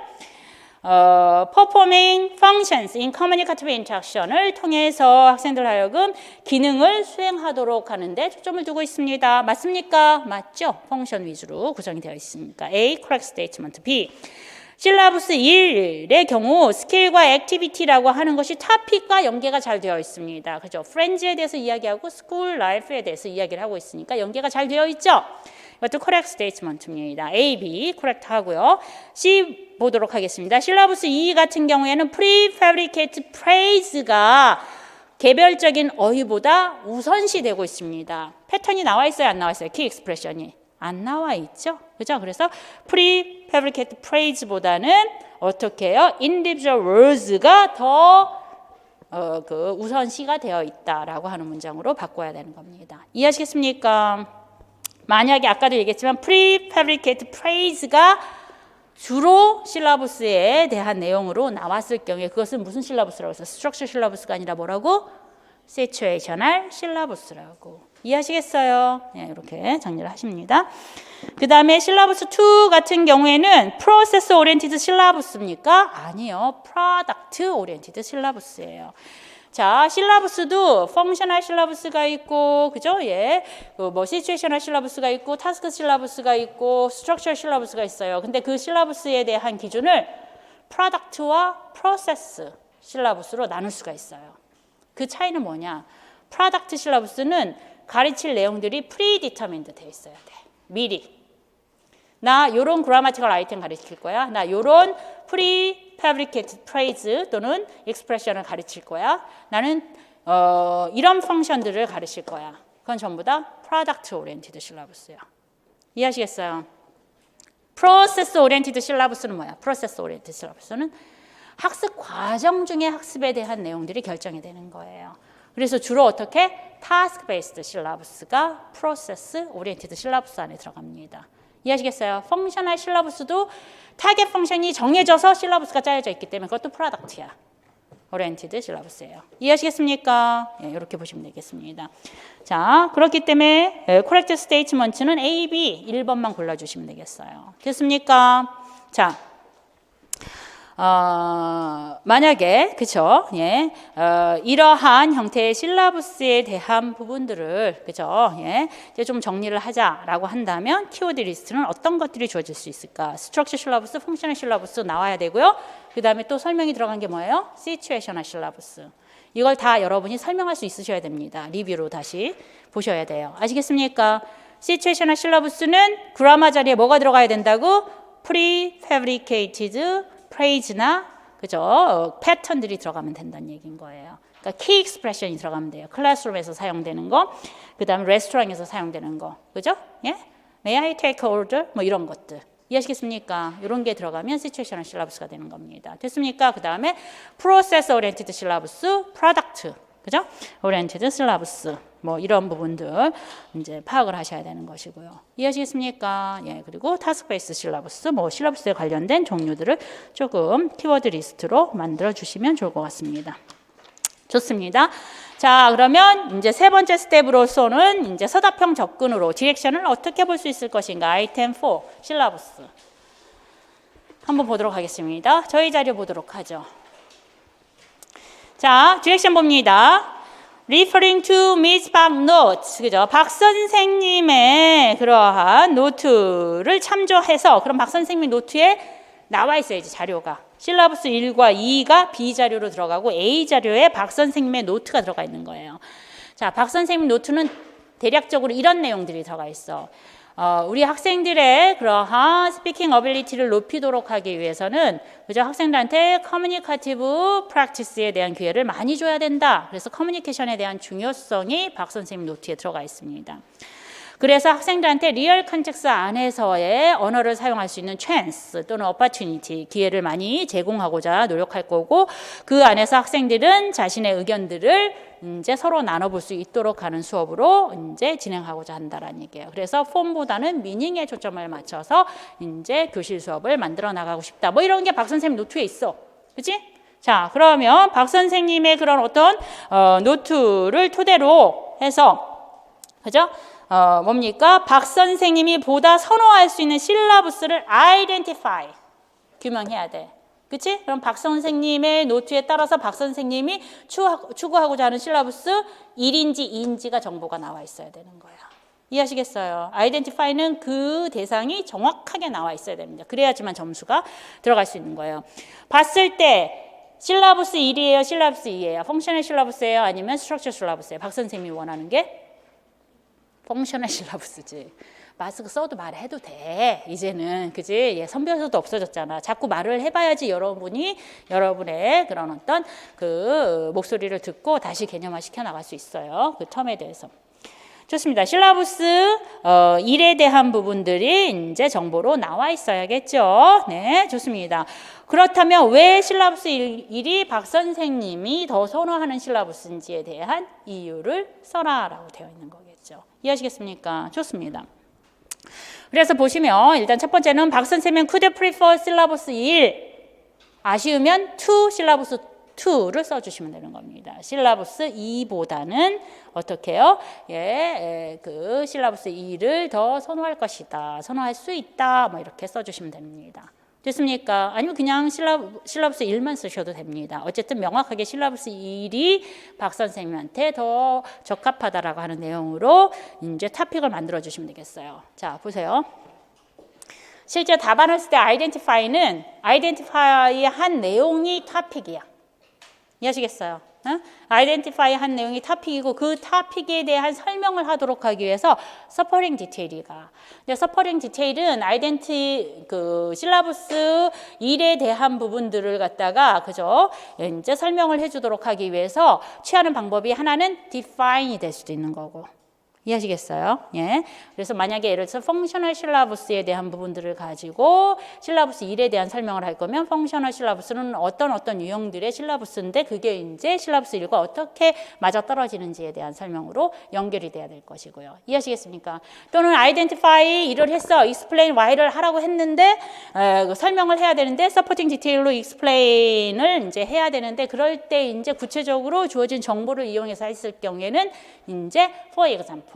performing functions in communicative interaction을 통해서 학생들 하여금 기능을 수행하도록 하는데 초점을 두고 있습니다. 맞습니까? 맞죠? 펑션 위주로 구성이 되어 있으니까 A, correct statement. B, 실라버스 1의 경우 스킬과 액티비티라고 하는 것이 토픽과 연계가 잘 되어 있습니다. 그죠? 프렌즈에 대해서 이야기하고 스쿨 라이프에 대해서 이야기를 하고 있으니까 연계가 잘 되어 있죠? 이것도 correct statement입니다. A, B correct 하고요. C 보도록 하겠습니다. 실라버스 2 같은 경우에는 prefabricated phrase가 개별적인 어휘보다 우선시되고 있습니다. 패턴이 나와 있어요? 안 나와 있어요? 키 익스프레션이 안 나와 있죠? 그죠? 그래서 prefabricated phrase보다는 어떻게 해요? individual words가 더 그 우선시가 되어 있다라고 하는 문장으로 바꿔야 되는 겁니다. 이해하시겠습니까? 만약에 아까도 얘기했지만 prefabricated phrase가 주로 실라버스에 대한 내용으로 나왔을 경우에 그것은 무슨 실라버스라고 해서 스트럭처 실라버스가 아니라 뭐라고? 시츄에이셔널 실라버스라고. 이해하시겠어요? 네, 이렇게 정리를 하십니다. 그 다음에 실라버스 2 같은 경우에는 프로세스 오리엔티드 실라버스입니까? 아니요. 프로덕트 오리엔티드 실라버스예요. 자, 실라버스도 펑셔널 실라버스가 있고, 그죠? 예. 뭐, 시츄에이셔널 실라버스가 있고, 타스크 실라버스가 있고, 스트럭처 실라버스가 있어요. 근데 그 실라버스에 대한 기준을 프로덕트와 프로세스 실라버스로 나눌 수가 있어요. 그 차이는 뭐냐? 프로덕트 실라버스는 가르칠 내용들이 프리디터민드 되어 있어야 돼. 미리. 나 요런 그라마티컬 아이템 가르칠 거야. 나 요런 prefabricated phrase 또는 expression을 가르칠 거야. 나는 이런 펑션들을 가르칠 거야. 그건 전부 다 product oriented syllabus예요. 이해하시겠어요? process oriented syllabus는 뭐야? process oriented syllabus는 학습 과정 중에 학습에 대한 내용들이 결정이 되는 거예요. 그래서 주로 어떻게? task based syllabus가 process oriented syllabus 안에 들어갑니다. 이해하시겠어요? 펑셔널 실라버스도 타겟 펑션이 정해져서 실라버스가 짜여져 있기 때문에 그것도 프로덕트야. 오리엔티드 실라버스예요. 이해하시겠습니까? 예, 이렇게 보시면 되겠습니다. 자, 그렇기 때문에 correct statement는 A, B 1번만 골라주시면 되겠어요. 됐습니까? 자, 만약에 그쵸? 예, 이러한 형태의 실라버스에 대한 부분들을 그죠? 예, 이제 좀 정리를 하자라고 한다면 키워드 리스트는 어떤 것들이 주어질 수 있을까? 스트럭처 실라버스, 펑셔널 실라버스 나와야 되고요. 그 다음에 또 설명이 들어간 게 뭐예요? 시츄에이셔널 실라버스. 이걸 다 여러분이 설명할 수 있으셔야 됩니다. 리뷰로 다시 보셔야 돼요. 아시겠습니까? 시츄에이셔널 실러브스는 그라마 자리에 뭐가 들어가야 된다고? prefabricated phrase나 그죠? 패턴들이 들어가면 된다는 얘기인 거예요. 그러니까 key expression이 들어가면 돼요. 클래스룸에서 사용되는 거, 그 다음에 레스토랑에서 사용되는 거, 그죠? 예? May I take order? 뭐 이런 것들. 이해하시겠습니까? 이런 게 들어가면 시츄에이셔널 실러브스가 되는 겁니다. 됐습니까? 그 다음에 프로세스 오리엔티드 실러브스, 프로덕트, 그죠? 오리엔티드 실러브스, 뭐 이런 부분들 이제 파악을 하셔야 되는 것이고요. 이해하시겠습니까? 예, 그리고 타스크 베이스 실러브스, 뭐 실러브스에 관련된 종류들을 조금 키워드 리스트로 만들어 주시면 좋을 것 같습니다. 좋습니다. 자, 그러면 이제 세 번째 스텝으로서는 이제 서답형 접근으로 디렉션을 어떻게 볼 수 있을 것인가. 아이템 4, 실러브스. 한번 보도록 하겠습니다. 저희 자료 보도록 하죠. 자, 디렉션 봅니다. Referring to Miss Park notes. 그죠? 박 선생님의 그러한 노트를 참조해서, 그럼 박 선생님 노트에 나와 있어야지, 자료가. 실러브스 1과 2가 B 자료로 들어가고 A 자료에 박 선생님의 노트가 들어가 있는 거예요. 자, 박 선생님 노트는 대략적으로 이런 내용들이 들어가 있어. 우리 학생들의 그러한 스피킹 어빌리티를 높이도록 하기 위해서는 그죠? 학생들한테 커뮤니케이티브 프랙티스에 대한 기회를 많이 줘야 된다. 그래서 커뮤니케이션에 대한 중요성이 박 선생님 노트에 들어가 있습니다. 그래서 학생들한테 리얼 컨텍스트 안에서의 언어를 사용할 수 있는 찬스 또는 opportunity, 기회를 많이 제공하고자 노력할 거고, 그 안에서 학생들은 자신의 의견들을 이제 서로 나눠볼 수 있도록 하는 수업으로 이제 진행하고자 한다라는 얘기예요. 그래서 폼보다는 미닝에 초점을 맞춰서 이제 교실 수업을 만들어 나가고 싶다. 뭐 이런 게 박 선생님 노트에 있어. 그치? 자, 그러면 박 선생님의 그런 어떤 노트를 토대로 해서, 그죠? 뭡니까? 박 선생님이 보다 선호할 수 있는 실러브스를 identify, 규명해야 돼. 그치? 그럼 박 선생님의 노트에 따라서 박 선생님이 추구하고자 하는 실러브스 1인지 2인지가 정보가 나와 있어야 되는 거야. 이해하시겠어요? identify는 그 대상이 정확하게 나와 있어야 됩니다. 그래야지만 점수가 들어갈 수 있는 거예요. 봤을 때 실러브스 1이에요? 실러브스 2예요? 펑셔널 실러브스예요? 아니면 스트럭처 실러브스예요? 박 선생님이 원하는 게? 펑셔널 실러브스지. 마스크 써도 말해도 돼. 이제는 그지? 예, 선별서도 없어졌잖아. 자꾸 말을 해봐야지 여러분이 여러분의 그런 어떤 그 목소리를 듣고 다시 개념화 시켜 나갈 수 있어요. 그 텀에 대해서. 좋습니다. 실러브스 1에 대한 부분들이 이제 정보로 나와 있어야겠죠. 네, 좋습니다. 그렇다면 왜 실러브스 1이 박 선생님이 더 선호하는 실러브스인지에 대한 이유를 써라라고 되어 있는 거겠죠. 이해하시겠습니까? 좋습니다. 그래서 보시면 일단 첫 번째는 박 선생님은 could prefer syllabus 1. 아쉬우면 to syllabus 2를 써주시면 되는 겁니다. syllabus 2보다는 어떻게 해요? 예, 그 syllabus 2를 더 선호할 것이다. 선호할 수 있다. 뭐 이렇게 써주시면 됩니다. 됐습니까? 아니면 그냥 실러브스 1만 쓰셔도 됩니다. 어쨌든 명확하게 실러브스 1이 박 선생님한테 더 적합하다라고 하는 내용으로 이제 토픽을 만들어 주시면 되겠어요. 자, 보세요. 실제 답안을 쓸 때 아이덴티파이는 아이덴티파이 한 내용이 토픽이야. 이해하시겠어요? 아이덴티파이 한 내용이 토픽이고 그 토픽에 대한 설명을 하도록 하기 위해서 서퍼링 디테일이가. 근데 서퍼링 디테일은 그 실러브스 1에 대한 부분들을 갖다가 그죠? 이제 설명을 해주도록 하기 위해서 취하는 방법이 하나는 define이 될 수도 있는 거고. 이해하시겠어요? 예. 그래서 만약에 예를 들어서 펑셔널 실러브스에 대한 부분들을 가지고 실러브스 1에 대한 설명을 할 거면 펑셔널 실러브스는 어떤 유형들의 실러브스인데 그게 이제 실러브스 1과 어떻게 맞아떨어지는지에 대한 설명으로 연결이 돼야 될 것이고요. 이해하시겠습니까? 또는 identify 일을 했어. explain why를 하라고 했는데 설명을 해야 되는데 supporting detail로 explain을 이제 해야 되는데 그럴 때 이제 구체적으로 주어진 정보를 이용해서 했을 경우에는 이제 for example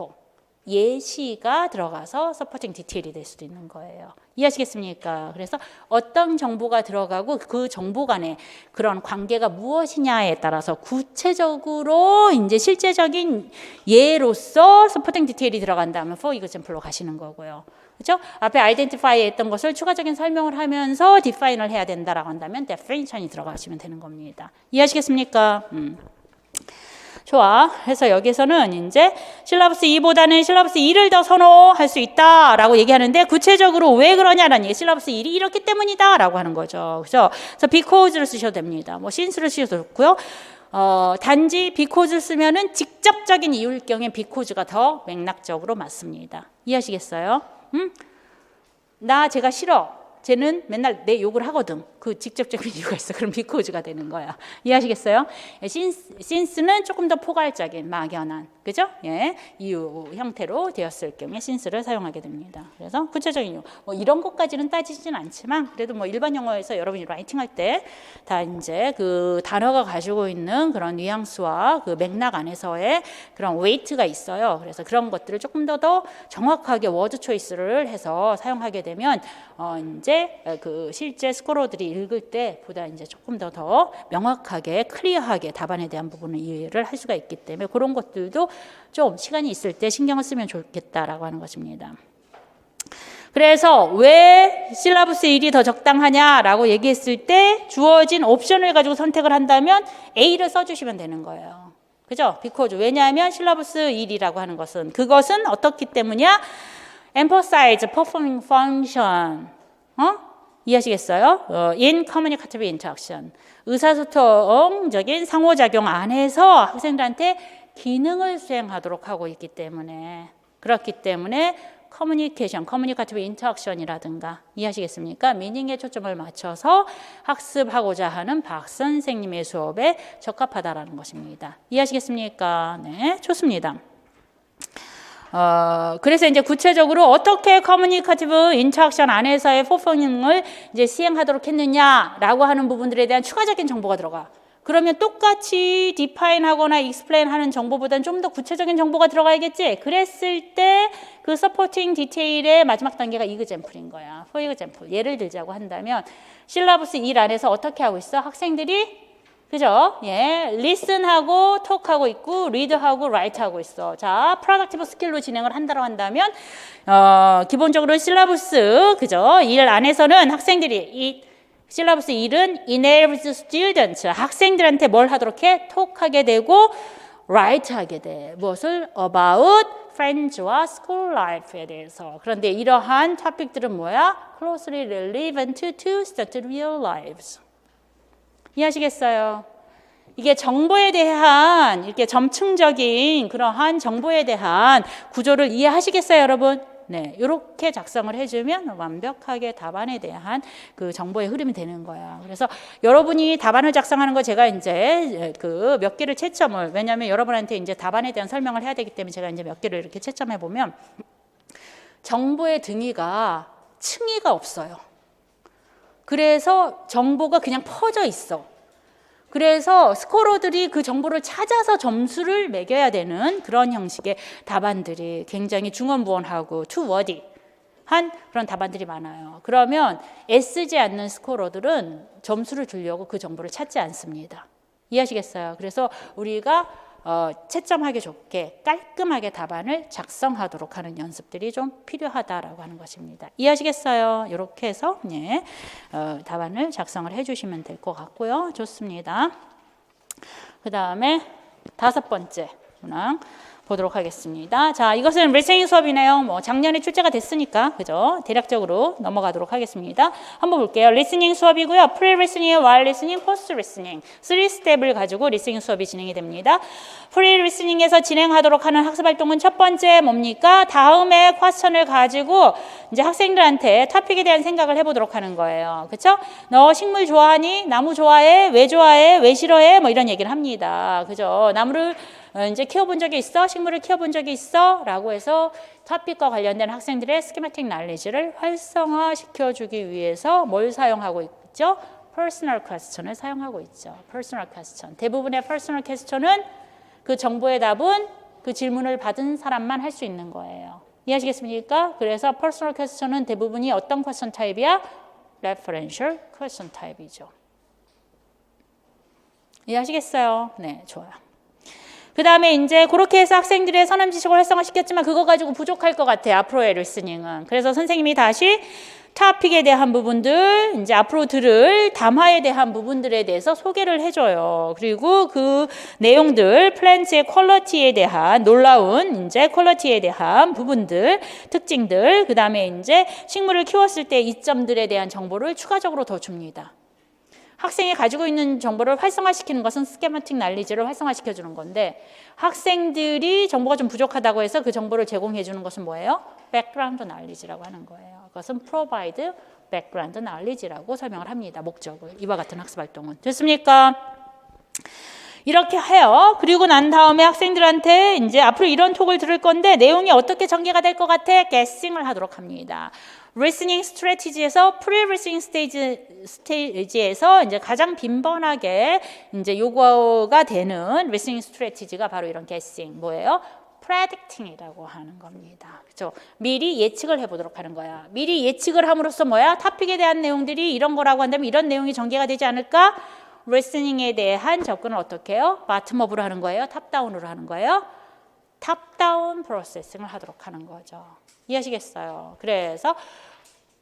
예시가 들어가서 서포팅 디테일이 될 수도 있는 거예요. 이해하시겠습니까? 그래서 어떤 정보가 들어가고 그 정보 간의 그런 관계가 무엇이냐에 따라서 구체적으로 이제 실제적인 예로서 서포팅 디테일이 들어간다면 for example로 가시는 거고요. 그렇죠? 앞에 identify 했던 것을 추가적인 설명을 하면서 define을 해야 된다라고 한다면 definition이 들어가시면 되는 겁니다. 이해하시겠습니까? 좋아. 그래서 여기서는 이제 실라부스 2보다는 실라부스 2를 더 선호할 수 있다라고 얘기하는데 구체적으로 왜 그러냐라는 얘기. 실라부스 1이 이렇기 때문이다라고 하는 거죠. 그죠? 그래서 because를 쓰셔도 됩니다. 뭐 since를 쓰셔도 좋고요. 단지 because를 쓰면은 직접적인 이유일 경우에 because가 더 맥락적으로 맞습니다. 이해하시겠어요? 제가 싫어. 쟤는 맨날 내 욕을 하거든. 그 직접적인 이유가 있어. 그럼 because가 되는 거야. 이해하시겠어요? since는 조금 더 포괄적인, 막연한, 그죠? 예, 이유 형태로 되었을 경우에 since를 사용하게 됩니다. 그래서 구체적인 이유, 뭐 이런 것까지는 따지진 않지만 그래도 뭐 일반 영어에서 여러분이 라이팅할 때 다 이제 그 단어가 가지고 있는 그런 뉘앙스와 그 맥락 안에서의 그런 웨이트가 있어요. 그래서 그런 것들을 조금 더 정확하게 워드 초이스를 해서 사용하게 되면 이제 그 실제 스코러들이 읽을 때보다 이제 조금 더 명확하게 클리어하게 답안에 대한 부분을 이해를 할 수가 있기 때문에 그런 것들도 좀 시간이 있을 때 신경을 쓰면 좋겠다라고 하는 것입니다. 그래서 왜 실라부스 1이 더 적당하냐라고 얘기했을 때 주어진 옵션을 가지고 선택을 한다면 A를 써주시면 되는 거예요. 그죠? because. 왜냐하면 실라부스 1이라고 하는 것은 그것은 어떻기 때문이야? emphasize performing function. 이해하시겠어요? in communicative interaction. 의사소통적인 상호작용 안에서 학생들한테 기능을 수행하도록 하고 있기 때문에 그렇기 때문에 커뮤니케이션, 인터랙션이라든가 이해하시겠습니까? 미닝에 초점을 맞춰서 학습하고자 하는 박 선생님의 수업에 적합하다라는 것입니다. 이해하시겠습니까? 네, 좋습니다. 그래서 이제 구체적으로 어떻게 커뮤니케이티브 인터랙션 안에서의 퍼포밍을 이제 시행하도록 했느냐라고 하는 부분들에 대한 추가적인 정보가 들어가. 그러면 똑같이 디파인하거나 익스플레인하는 정보보다는 좀 더 구체적인 정보가 들어가야겠지. 그랬을 때 그 서포팅 디테일의 마지막 단계가 이그젬플인 거야. for example. 예를 들자고 한다면 실라부스 1 안에서 어떻게 하고 있어? 학생들이 그죠? 예, listen하고 talk하고 있고 read하고 write하고 있어. 자, productive skill로 진행을 한다고 한다면 기본적으로 실라부스 그죠? 1 안에서는 학생들이 실라부스 1은 enables students 학생들한테 뭘 하도록 해? talk하게 되고 write하게 돼. 무엇을? about friends와 school life에 대해서. 그런데 이러한 토픽들은 뭐야? closely relevant to student real lives. 이해하시겠어요? 이게 정보에 대한 이렇게 점층적인 그러한 정보에 대한 구조를 이해하시겠어요, 여러분? 네, 이렇게 작성을 해주면 완벽하게 답안에 대한 그 정보의 흐름이 되는 거야. 그래서 여러분이 답안을 작성하는 거 제가 이제 그 몇 개를 채점을 왜냐하면 여러분한테 이제 답안에 대한 설명을 해야 되기 때문에 제가 이제 몇 개를 이렇게 채점해 보면 정보의 등위가 층위가 없어요. 그래서 정보가 그냥 퍼져 있어. 그래서 스코러들이 그 정보를 찾아서 점수를 매겨야 되는 그런 형식의 답안들이 굉장히 중언부언하고 투워디한 그런 답안들이 많아요. 그러면 애쓰지 않는 스코러들은 점수를 주려고 그 정보를 찾지 않습니다. 이해하시겠어요? 그래서 우리가 채점하기 좋게 깔끔하게 답안을 작성하도록 하는 연습들이 좀 필요하다라고 하는 것입니다. 이해하시겠어요? 이렇게 해서 답안을 작성을 해주시면 될 것 같고요. 좋습니다. 그 다음에 5번째 문항 보도록 하겠습니다. 자, 이것은 리스닝 수업이네요. 뭐 작년에 출제가 됐으니까 그죠? 대략적으로 넘어가도록 하겠습니다. 한번 볼게요. 리스닝 수업이고요. 프리 리스닝, 와일 리스닝, 포스트 리스닝 3스텝을 가지고 리스닝 수업이 진행이 됩니다. 프리 리스닝에서 진행하도록 하는 학습 활동은 첫 번째 뭡니까? 다음에 퀘스천을 가지고 이제 학생들한테 토픽에 대한 생각을 해보도록 하는 거예요. 그렇죠? 너 식물 좋아하니? 나무 좋아해? 왜 좋아해? 왜 싫어해? 뭐 이런 얘기를 합니다. 그죠? 나무를 이제 키워본 적이 있어? 식물을 키워본 적이 있어? 라고 해서 토픽과 관련된 학생들의 스키마틱 날리지를 활성화시켜주기 위해서 뭘 사용하고 있죠? 퍼스널 퀘스천을 사용하고 있죠. 퍼스널 퀘스천. 대부분의 퍼스널 퀘스천은 그 정보의 답은 그 질문을 받은 사람만 할 수 있는 거예요. 이해하시겠습니까? 그래서 퍼스널 퀘스천은 대부분이 어떤 퀘스천 타입이야? 레퍼런셜 퀘스천 타입이죠. 이해하시겠어요? 네, 좋아요. 그 다음에 이제 그렇게 해서 학생들의 선험 지식을 활성화시켰지만 그거 가지고 부족할 것 같아요. 앞으로의 리스닝은. 그래서 선생님이 다시 토픽에 대한 부분들, 이제 앞으로 들을 담화에 대한 부분들에 대해서 소개를 해줘요. 그리고 그 내용들, 플랜트의 퀄리티에 대한 놀라운 이제 퀄리티에 대한 부분들, 특징들, 그 다음에 이제 식물을 키웠을 때 이점들에 대한 정보를 추가적으로 더 줍니다. 학생이 가지고 있는 정보를 활성화시키는 것은 스케마틱 난리지를 활성화시켜 주는 건데 학생들이 정보가 좀 부족하다고 해서 그 정보를 제공해 주는 것은 뭐예요? 백그라운드 난리지라고 하는 거예요. 그것은 provide background knowledge라고 설명을 합니다. 목적을. 이와 같은 학습 활동은. 됐습니까? 이렇게 해요. 그리고 난 다음에 학생들한테 이제 앞으로 이런 톡을 들을 건데 내용이 어떻게 전개가 될 것 같아? guessing을 하도록 합니다. 리스닝 스트래티지에서 프리-리스닝 스테이지에서 이제 가장 빈번하게 이제 요구가 되는 리스닝 스트래티지가 바로 이런 guessing 뭐예요? predicting이라고 하는 겁니다. 그렇죠? 미리 예측을 해보도록 하는 거야. 미리 예측을 함으로써 뭐야? 토픽에 대한 내용들이 이런 거라고 한다면 이런 내용이 전개가 되지 않을까? 리스닝에 대한 접근을 어떻게 해요? 바텀업으로 하는 거예요? 탑다운으로 하는 거예요? 탑다운 프로세싱을 하도록 하는 거죠. 이해하시겠어요? 그래서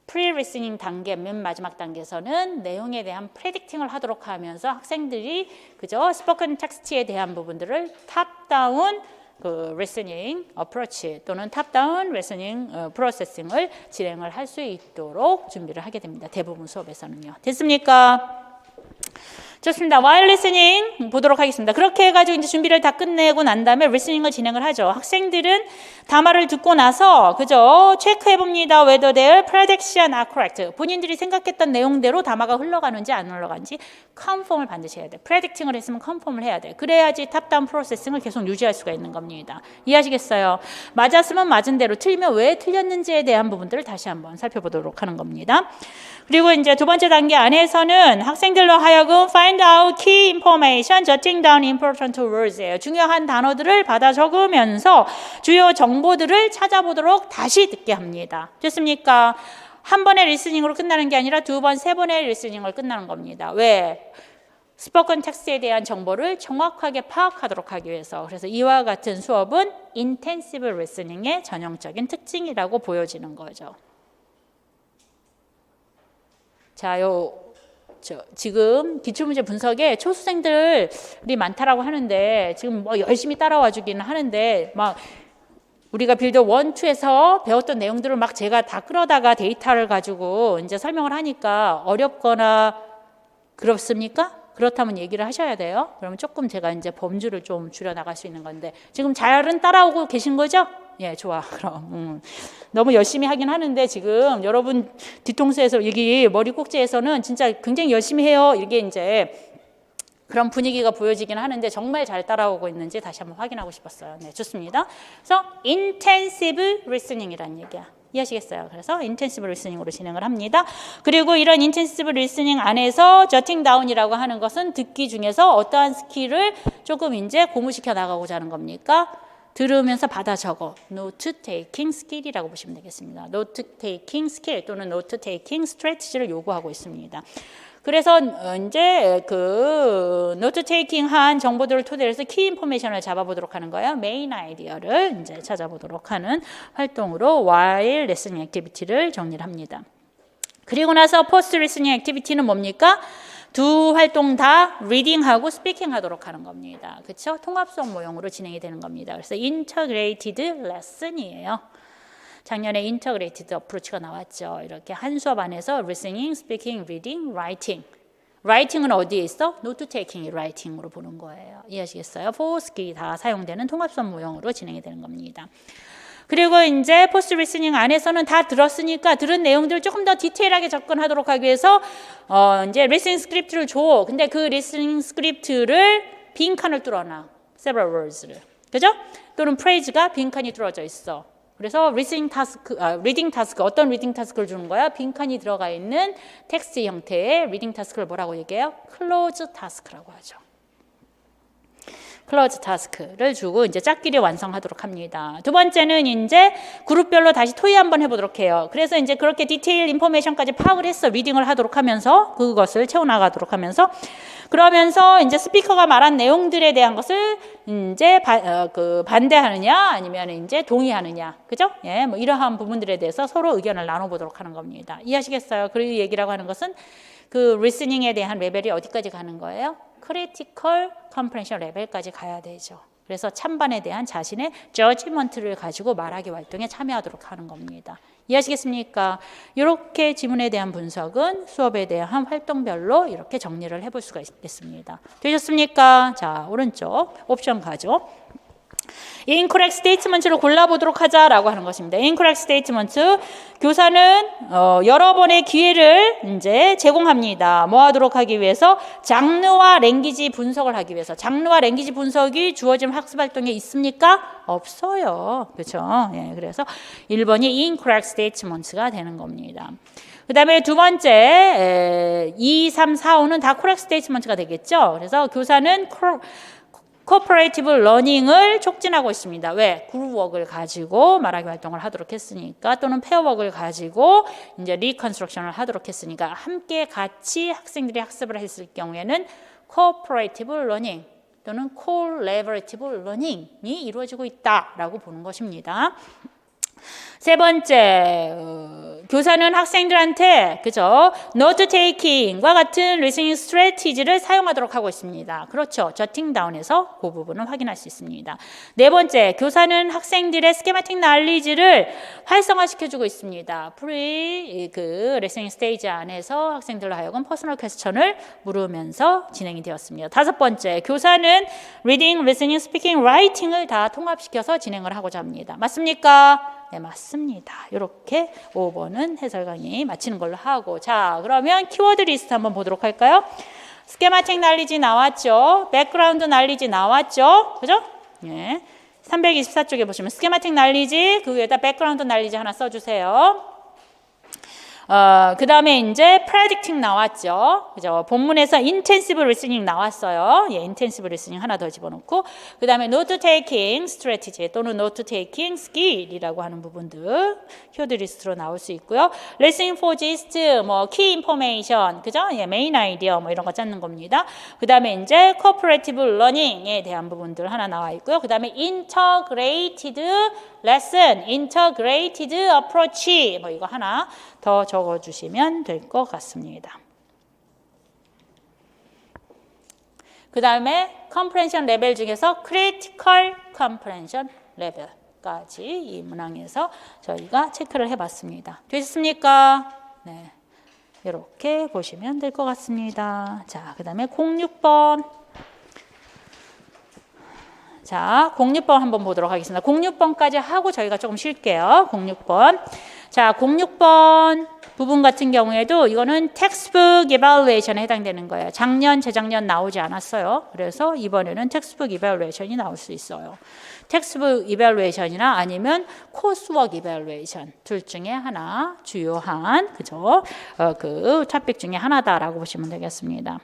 프리-리스닝 단계, 맨 마지막 단계에서는 내용에 대한 프레딕팅을 하도록 하면서 학생들이 그죠? 스포큰 텍스트에 대한 부분들을 탑다운 그 리스닝 어프로치 또는 탑다운 리스닝 프로세싱을 진행을 할 수 있도록 준비를 하게 됩니다. 대부분 수업에서는요. 됐습니까? 좋습니다. while listening 보도록 하겠습니다. 그렇게 해가지고 이제 준비를 다 끝내고 난 다음에 리스닝을 진행을 하죠. 학생들은 담화를 듣고 나서 그죠? 체크해 봅니다. whether their prediction are correct. 본인들이 생각했던 내용대로 담화가 흘러가는지 안 흘러가는지 컨펌을 반드시 해야 돼. predicting을 했으면 컨펌을 해야 돼. 그래야지 탑다운 프로세싱을 계속 유지할 수가 있는 겁니다. 이해하시겠어요? 맞았으면 맞은 대로, 틀리면 왜 틀렸는지에 대한 부분들을 다시 한번 살펴보도록 하는 겁니다. 그리고 이제 두 번째 단계 안에서는 학생들로 하여금 find out key information, jotting down important words예요. 중요한 단어들을 받아 적으면서 주요 정보들을 찾아보도록 다시 듣게 합니다. 됐습니까? 한 번의 리스닝으로 끝나는 게 아니라 두 번, 세 번의 리스닝을 끝나는 겁니다. 왜? 스포큰 텍스트에 대한 정보를 정확하게 파악하도록 하기 위해서. 그래서 이와 같은 수업은 인텐시브 리스닝의 전형적인 특징이라고 보여지는 거죠. 자, 지금 기출문제 분석에 초수생들이 많다라고 하는데 지금 뭐 열심히 따라와 주기는 하는데 막 우리가 빌드 1, 2에서 배웠던 내용들을 막 제가 다 끌어다가 데이터를 가지고 이제 설명을 하니까 어렵거나 그렇습니까? 그렇다면 얘기를 하셔야 돼요. 그러면 조금 제가 이제 범주를 좀 줄여 나갈 수 있는 건데 지금 잘은 따라오고 계신 거죠? 예, 좋아. 그럼 너무 열심히 하긴 하는데 지금 여러분 뒤통수에서 여기 머리 꼭지에서는 진짜 굉장히 열심히 해요. 이게 이제 그런 분위기가 보여지긴 하는데 정말 잘 따라오고 있는지 다시 한번 확인하고 싶었어요. 네, 좋습니다. 그래서 intensive listening이라는 얘기야. 이해하시겠어요? 그래서 intensive listening으로 진행을 합니다. 그리고 이런 intensive listening 안에서 jotting down이라고 하는 것은 듣기 중에서 어떠한 스킬을 조금 이제 고무시켜 나가고자 하는 겁니까? 들으면서 받아 적어. note taking skill이라고 보시면 되겠습니다. note taking skill 또는 note taking strategy를 요구하고 있습니다. 그래서 이제 그 note taking 한 정보들을 토대로 해서 키 인포메이션을 잡아보도록 하는 거예요. 메인 아이디어를 이제 찾아보도록 하는 활동으로 while listening activity를 정리를 합니다. 그리고 나서 post listening activity는 뭡니까? 두 활동 다 리딩하고 스피킹 하도록 하는 겁니다. 그렇죠? 통합 수업 모형으로 진행이 되는 겁니다. 그래서 integrated lesson이에요. 작년에 integrated approach가 나왔죠. 이렇게 한 수업 안에서 listening, speaking, reading, writing. writing은 어디에 있어? note taking이 writing으로 보는 거예요. 이해하시겠어요? 4스킬이 다 사용되는 통합 수업 모형으로 진행이 되는 겁니다. 그리고 이제 포스트 리스닝 안에서는 다 들었으니까 들은 내용들을 조금 더 디테일하게 접근하도록 하기 위해서 이제 리스닝 스크립트를 줘. 근데 그 리스닝 스크립트를 빈칸을 뚫어놔. several words를. 그죠? 또는 phrase가 빈칸이 뚫어져 있어. 그래서 리딩 타스크 어떤 리딩 타스크를 주는 거야? 빈칸이 들어가 있는 텍스트 형태의 리딩 타스크를 뭐라고 얘기해요? 클로즈 타스크라고 하죠. 클로즈 타스크를 주고 이제 짝끼리 완성하도록 합니다. 두 번째는 이제 그룹별로 다시 토의 한번 해보도록 해요. 그래서 이제 그렇게 디테일 인포메이션까지 파악을 했어. 리딩을 하도록 하면서 그것을 채워나가도록 하면서 그러면서 이제 스피커가 말한 내용들에 대한 것을 이제 반대하느냐 아니면 이제 동의하느냐, 그죠? 예, 뭐 이러한 부분들에 대해서 서로 의견을 나눠보도록 하는 겁니다. 이해하시겠어요? 그리고 얘기라고 하는 것은 그 리스닝에 대한 레벨이 어디까지 가는 거예요? 크리티컬 컴프레hen션 레벨까지 가야 되죠. 그래서 찬반에 대한 자신의 저지먼트를 가지고 말하기 활동에 참여하도록 하는 겁니다. 이해하시겠습니까? 이렇게 지문에 대한 분석은 수업에 대한 활동별로 이렇게 정리를 해볼 수가 있겠습니다. 되셨습니까? 자, 오른쪽 옵션 가죠. incorrect statement를 골라보도록 하자라고 하는 것입니다. incorrect statement, 교사는 여러 번의 기회를 이제 제공합니다. 뭐 하도록 하기 위해서? 장르와 랭귀지 분석을 하기 위해서. 장르와 랭귀지 분석이 주어진 학습 활동에 있습니까? 없어요. 그렇죠? 예, 그래서 1번이 incorrect statement가 되는 겁니다. 그 다음에 두 번째 2, 3, 4, 5는 다 correct statement가 되겠죠. 그래서 교사는 코퍼레이티브 러닝을 촉진하고 있습니다. 왜? 그룹워크를 가지고 말하기 활동을 하도록 했으니까, 또는 페어워크를 가지고 이제 리컨스트럭션을 하도록 했으니까, 함께 같이 학생들이 학습을 했을 경우에는 코퍼레이티브 러닝 또는 콜래버레이티브 러닝이 이루어지고 있다라고 보는 것입니다. 세 번째, 교사는 학생들한테 그죠? 노트 테이킹과 같은 리스닝 스트래티지를 사용하도록 하고 있습니다. 그렇죠. 저팅 다운에서 그 부분을 확인할 수 있습니다. 네 번째, 교사는 학생들의 스케마틱 날리지를 활성화시켜주고 있습니다. 리스닝 스테이지 안에서 학생들로 하여금 퍼스널 퀘스천을 물으면서 진행이 되었습니다. 다섯 번째, 교사는 리딩, 리스닝, 스피킹, 라이팅을 다 통합시켜서 진행을 하고자 합니다. 맞습니까? 네, 맞습니다. 이렇게 5번은 해설 강의 마치는 걸로 하고, 자, 그러면 키워드 리스트 한번 보도록 할까요? 스케마틱 날리지 나왔죠. 백그라운드 날리지 나왔죠. 그죠? 예. 324쪽에 보시면 스케마틱 날리지, 그 위에다 백그라운드 날리지 하나 써주세요. 그 다음에 이제 predicting 나왔죠. 그죠? 본문에서 intensive listening 나왔어요. 예, intensive listening 하나 더 집어넣고, 그 다음에 note taking strategy 또는 note taking skill이라고 하는 부분들 키워드 리스트로 나올 수 있고요. listening for gist, 뭐 key information, 그죠? 예, main idea 뭐 이런 거 찾는 겁니다. 그 다음에 이제 cooperative learning에 대한 부분들 하나 나와 있고요. 그 다음에 integrated lesson, integrated approach 뭐 이거 하나 더 적어주시면 될 것 같습니다. 그 다음에 comprehension 레벨 중에서 critical comprehension 레벨까지 이 문항에서 저희가 체크를 해봤습니다. 되셨습니까? 네, 이렇게 보시면 될 것 같습니다. 자, 그 다음에 06번. 자, 06번 한번 보도록 하겠습니다. 06번까지 하고 저희가 조금 쉴게요. 06번. 자, 06번 부분 같은 경우에도 이거는 텍스트북 이발루에이션에 해당되는 거예요. 작년, 재작년 나오지 않았어요. 그래서 이번에는 텍스트북 이발루에이션이 나올 수 있어요. 텍스트북 이발루에이션이나 아니면 코스워크 이발루에이션 둘 중에 하나 주요한 그죠? 그 토픽 중에 하나다라고 보시면 되겠습니다.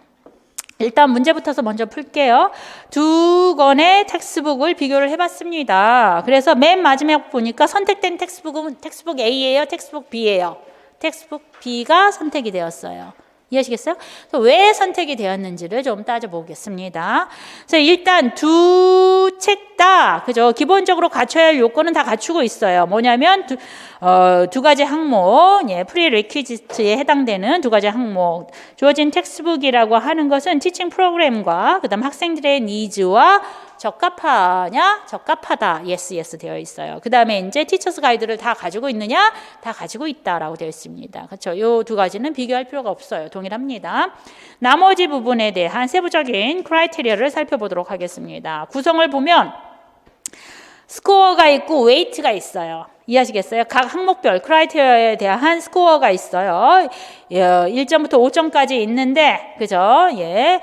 일단 문제부터서 먼저 풀게요. 두 권의 텍스트북을 비교를 해봤습니다. 그래서 맨 마지막 보니까 선택된 텍스트북은 텍스트북 A예요, textbook B예요. 텍스트북 B가 선택이 되었어요. 이해하시겠어요? 왜 선택이 되었는지를 좀 따져보겠습니다. 그래서 일단 두 책 다 그죠? 기본적으로 갖춰야 할 요건은 다 갖추고 있어요. 뭐냐면 두 가지 항목, 예, 프리리퀴지트에 해당되는 두 가지 항목. 주어진 텍스트북이라고 하는 것은 티칭 프로그램과 그다음 학생들의 니즈와 적합하냐, 적합하다, yes 되어 있어요. 그 다음에 이제 티처스 가이드를 다 가지고 있느냐, 다 가지고 있다라고 되어 있습니다. 그렇죠? 이 두 가지는 비교할 필요가 없어요. 동일합니다. 나머지 부분에 대한 세부적인 크라이테리아를 살펴보도록 하겠습니다. 구성을 보면 스코어가 있고 웨이트가 있어요. 이해하시겠어요? 각 항목별 크라이테리아에 대한 스코어가 있어요. 1점부터 5점까지 있는데, 그죠? 예,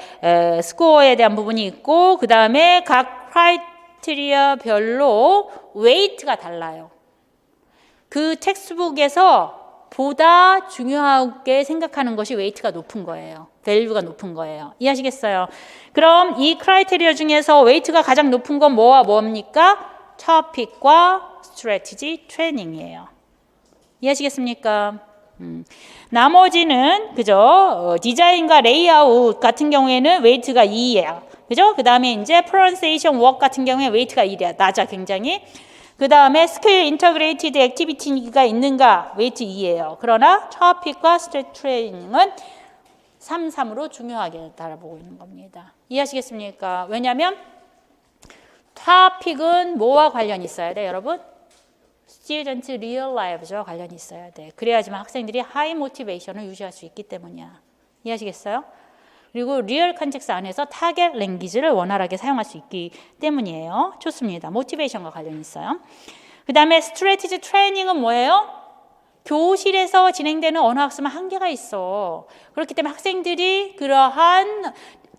스코어에 대한 부분이 있고, 그 다음에 각 크라이테리아별로 웨이트가 달라요. 그 텍스트북에서 보다 중요하게 생각하는 것이 웨이트가 높은 거예요. 밸류가 높은 거예요. 이해하시겠어요? 그럼 이 크라이테리아 중에서 웨이트가 가장 높은 건 뭐와 뭡니까? 토픽과 스트래티지 트레이닝이에요. 이해하시겠습니까? 나머지는 그죠? 디자인과 레이아웃 같은 경우에는 웨이트가 2예요. 그죠? 그 다음에 이제 프로넌세이션 워크 같은 경우에 웨이트가 1이야. 낮아 굉장히. 그 다음에 스킬 인터그레이티드 액티비티가 있는가? 웨이트 2예요. 그러나 토픽과 스트레스 트레이닝은 3, 3으로 중요하게 달아보고 있는 겁니다. 이해하시겠습니까? 왜냐하면 토픽은 뭐와 관련이 있어야 돼, 여러분? student real live와 관련이 있어야 돼. 그래야지만 학생들이 하이 모티베이션을 유지할 수 있기 때문이야. 이해하시겠어요? 그리고 리얼 컨텍스트 안에서 타겟 랭귀지를 원활하게 사용할 수 있기 때문이에요. 좋습니다. 모티베이션과 관련이 있어요. 그 다음에 스트래티지 트레이닝은 뭐예요? 교실에서 진행되는 언어 학습은 한계가 있어. 그렇기 때문에 학생들이 그러한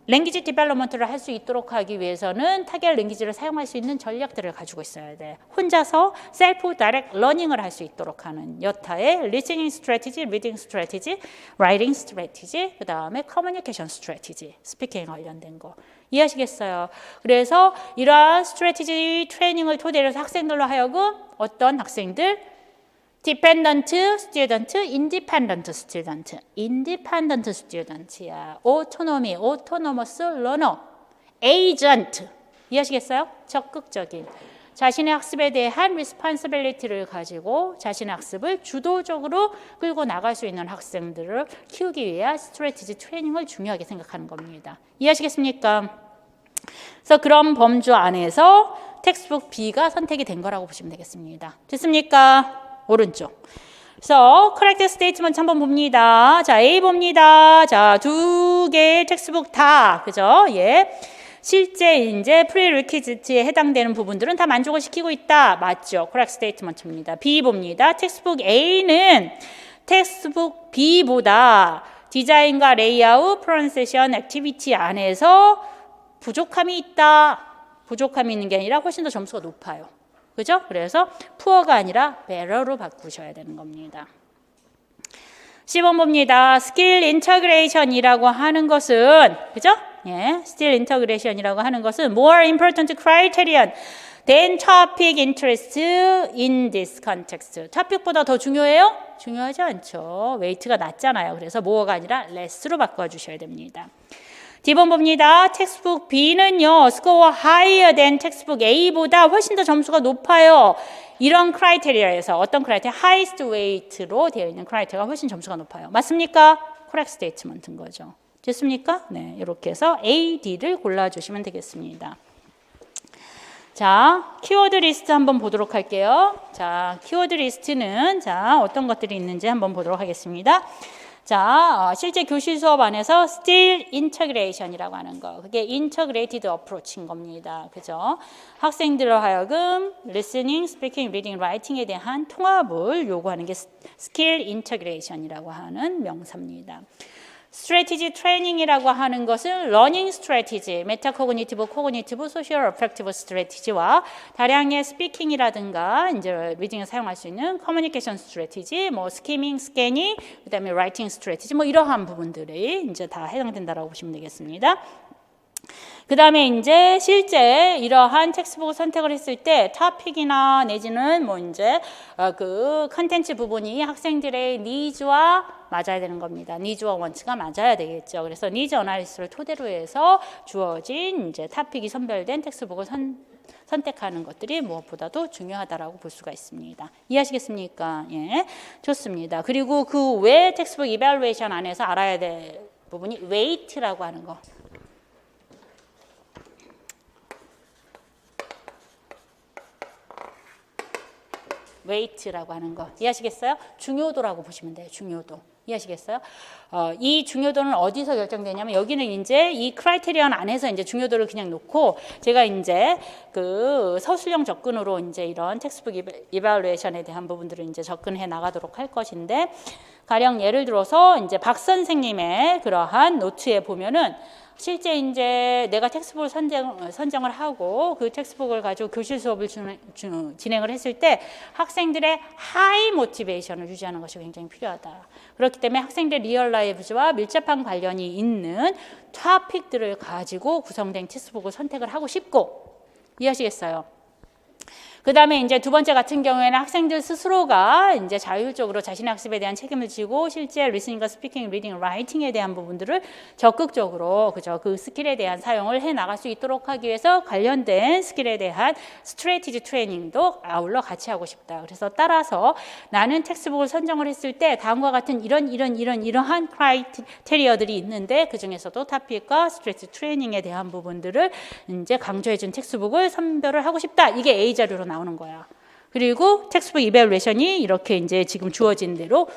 랭귀지 디벨롭먼트를 할 수 있도록 하기 위해서는 타겟 랭귀지를 사용할 수 있는 전략들을 가지고 있어야 돼. 혼자서 셀프 다이렉트 러닝을 할 수 있도록 하는 여타의 리스닝 스트래티지, 리딩 스트래티지, 라이팅 스트래티지, 그 다음에 커뮤니케이션 스트래티지, 스피킹에 관련된 거. 이해하시겠어요? 그래서 이러한 스트래티지 트레이닝을 토대로 해서 학생들로 하여금 어떤 학생들 Dependent student, independent student. Independent student야. Autonomy, autonomous learner. Agent. 이해하시겠어요? 적극적인. 자신의 학습에 대한 responsibility를 가지고 자신의 학습을 주도적으로 끌고 나갈 수 있는 학생들을 키우기 위한 스트래티지 트레이닝을 중요하게 생각하는 겁니다. 이해하시겠습니까? 그래서 그런 범주 안에서 텍스트북 B가 선택이 된 거라고 보시면 되겠습니다. 됐습니까? 오른쪽. 그래서 correct statement 한번 봅니다. 자, A 봅니다. 자, 두 개의 텍스트북 다, 그죠? 예. 실제 이제 prerequisite에 해당되는 부분들은 다 만족을 시키고 있다. 맞죠? correct statement입니다. B 봅니다. 텍스트북 A는 텍스트북 B보다 디자인과 레이아웃, 프로넌세이션, 액티비티 안에서 부족함이 있다. 부족함이 있는 게 아니라 훨씬 더 점수가 높아요. 그죠? 그래서 poor가 아니라 better로 바꾸셔야 되는 겁니다. 10번 봅니다. 스킬 인터그레이션이라고 하는 것은, 그죠? 예, 스킬 인터그레이션이라고 하는 것은 more important criterion than topic interest in this context. 토픽보다 더 중요해요? 중요하지 않죠. 웨이트가 낮잖아요. 그래서 more가 아니라 less로 바꿔주셔야 됩니다. D번 봅니다. 텍스트북 B는요, 스코어 higher than 텍스트북 A보다 훨씬 더 점수가 높아요. 이런 크라이테리아에서 어떤 크라이테리아? highest weight로 되어 있는 크라이테리아가 훨씬 점수가 높아요. 맞습니까? correct statement인 거죠. 됐습니까? 네, 이렇게 해서 A, D를 골라주시면 되겠습니다. 자, 키워드 리스트 한번 보도록 할게요. 자, 키워드 리스트는 자, 어떤 것들이 있는지 한번 보도록 하겠습니다. 자, 실제 교실 수업 안에서 still integration이라고 하는 거. 그게 integrated approach인 겁니다. 그죠? 학생들로 하여금 listening, speaking, reading, writing에 대한 통합을 요구하는 게 skill integration이라고 하는 명사입니다. 스트래티지 트레이닝이라고 하는 것은 러닝 스트래티지, 메타코그니티브, 코그니티브, 소셜 어펙티브 스트래티지와 다량의 스피킹이라든가 이제 리딩을 사용할 수 있는 커뮤니케이션 스트래티지, 뭐 스키밍, 스캐닝, 그다음에 라이팅 스트래티지 뭐 이러한 부분들이 이제 다 해당된다라고 보시면 되겠습니다. 그 다음에 이제 실제 이러한 텍스트북을 선택을 했을 때 토픽이나 내지는 뭐 이제 그 컨텐츠 부분이 학생들의 니즈와 맞아야 되는 겁니다. 니즈와 원치가 맞아야 되겠죠. 그래서 니즈 어나리시스를 토대로 해서 주어진 이제 토픽이 선별된 텍스트북을 선택하는 것들이 무엇보다도 중요하다라고 볼 수가 있습니다. 이해하시겠습니까? 예, 좋습니다. 그리고 그 외 텍스트북 이발루에이션 안에서 알아야 될 부분이 웨이트라고 하는 거. 웨이트라고 하는 거 이해하시겠어요? 중요도라고 보시면 돼요. 중요도 이해하시겠어요? 이 중요도는 어디서 결정되냐면 여기는 이제 이 크라이테리언 안에서 이제 중요도를 그냥 놓고 제가 이제 그 서술형 접근으로 이제 이런 텍스트북 이발루에이션에 대한 부분들을 이제 접근해 나가도록 할 것인데 가령 예를 들어서 이제 박 선생님의 그러한 노트에 보면은 실제 이제 내가 텍스트북을 선정을 하고 그 텍스트북을 가지고 교실 수업을 진행을 했을 때 학생들의 하이 모티베이션을 유지하는 것이 굉장히 필요하다. 그렇기 때문에 학생들 리얼 라이브와 밀접한 관련이 있는 토픽들을 가지고 구성된 텍스트북을 선택을 하고 싶고 이해하시겠어요? 그 다음에 이제 두 번째 같은 경우에는 학생들 스스로가 이제 자율적으로 자신의 학습에 대한 책임을 지고 실제 리스닝과 스피킹, 리딩, 라이팅에 대한 부분들을 적극적으로 그죠 그 스킬에 대한 사용을 해 나갈 수 있도록 하기 위해서 관련된 스킬에 대한 스트레티지 트레이닝도 아울러 같이 하고 싶다. 그래서 따라서 나는 텍스트북을 선정을 했을 때 다음과 같은 이러한 크라이테리어들이 있는데 그 중에서도 토픽과 스트레티지 트레이닝에 대한 부분들을 이제 강조해준 텍스트북을 선별을 하고 싶다. 이게 A 자료로 나오는 거야. 그리고 텍스트북 이밸루에이션이 이렇게 이제 지금 주어진 대로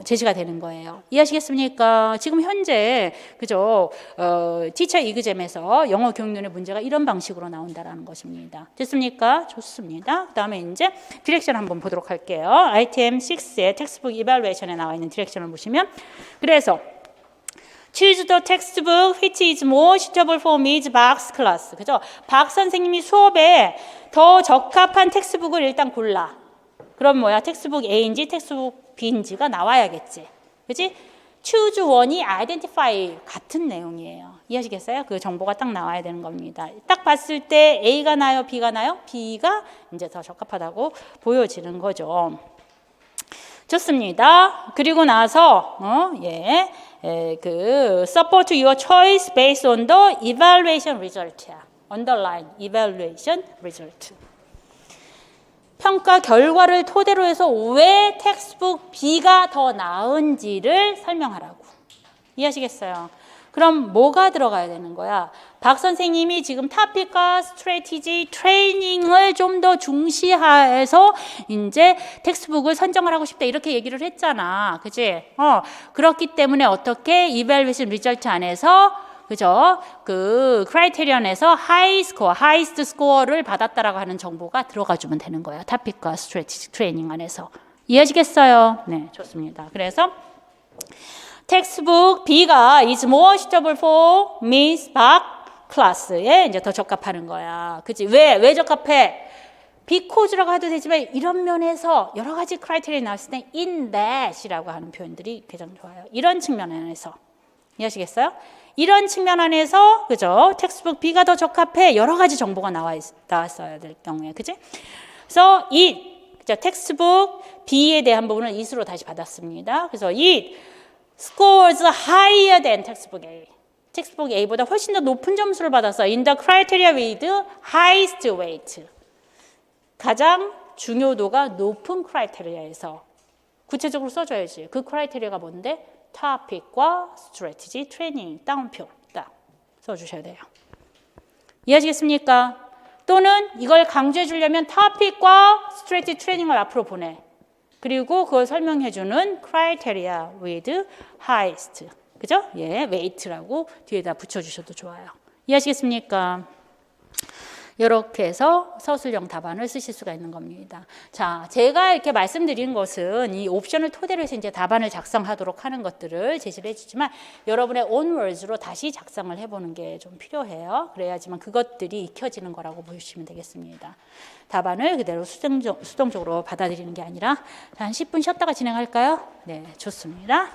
제시가 되는 거예요. 이해하시겠습니까? 지금 현재 그죠? 티처 이그잼에서 영어 교육론의 문제가 이런 방식으로 나온다라는 것입니다. 됐습니까? 좋습니다. 그다음에 이제 디렉션 한번 보도록 할게요. 아이템 6의 텍스트북 이밸루에이션에 나와 있는 디렉션을 보시면 그래서 Choose the textbook which is more suitable for Ms. Park's class. 그죠? 박 선생님이 수업에 더 적합한 텍스트북을 일단 골라. 그럼 뭐야? 텍스트북 A인지 텍스트북 B인지가 나와야겠지. 그지? Choose one이 identify 같은 내용이에요. 이해하시겠어요? 그 정보가 딱 나와야 되는 겁니다. 딱 봤을 때 A가 나요? B가 나요? B가 이제 더 적합하다고 보여지는 거죠. 좋습니다. 그리고 나서 그 support your choice based on the evaluation result야. underline evaluation result. 평가 결과를 토대로 해서 왜 텍스트북 B가 더 나은지를 설명하라고. 이해하시겠어요? 그럼 뭐가 들어가야 되는 거야? 박 선생님이 지금 토픽과 스트래티지 트레이닝을 좀 더 중시해서 이제 텍스트북을 선정을 하고 싶다 이렇게 얘기를 했잖아. 그치? 그렇기 때문에 어떻게 이밸루에이션 리절트 안에서 그죠? 그 크라이테리언에서 하이스트 스코어를 받았다라고 하는 정보가 들어가 주면 되는 거야. 토픽과 스트래티지 트레이닝 안에서. 이해하시겠어요? 네, 좋습니다. 그래서 텍스트북 B가 is more suitable for Miss Park class에 이제 더 적합하는 거야. 그치? 왜 적합해? because라고 해도 되지만 이런 면에서 여러 가지 크라이테리아 나왔을 때 in that이라고 하는 표현들이 가장 좋아요. 이런 측면 안에서. 이해하시겠어요? 이런 측면 안에서 그죠? 텍스트북 B가 더 적합해. 여러 가지 정보가 나왔어야 될 경우에. 그치? 그래서 텍스트북 B에 대한 부분을 it으로 다시 받았습니다. 그래서 it scores higher than textbook A. 텍스트북 A보다 훨씬 더 높은 점수를 받았어. In the criteria with highest weight. 가장 중요도가 높은 크라이테리아에서 구체적으로 써줘야지. 그 크라이테리아가 뭔데? 토픽과 스트래티지 트레이닝 따옴표 딱 써주셔야 돼요. 이해하시겠습니까? 또는 이걸 강조해 주려면 토픽과 스트래티지 트레이닝을 앞으로 보내. 그리고 그걸 설명해주는 criteria with highest. 그죠? weight라고 뒤에다 붙여주셔도 좋아요. 이해하시겠습니까? 이렇게 해서 서술형 답안을 쓰실 수가 있는 겁니다. 자, 제가 이렇게 말씀드린 것은 이 옵션을 토대로 해서 이제 답안을 작성하도록 하는 것들을 제시를 해주지만 여러분의 own words로 다시 작성을 해보는 게 좀 필요해요. 그래야지만 그것들이 익혀지는 거라고 보시면 되겠습니다. 답안을 그대로 수동적으로 받아들이는 게 아니라 한 10분 쉬었다가 진행할까요? 네, 좋습니다.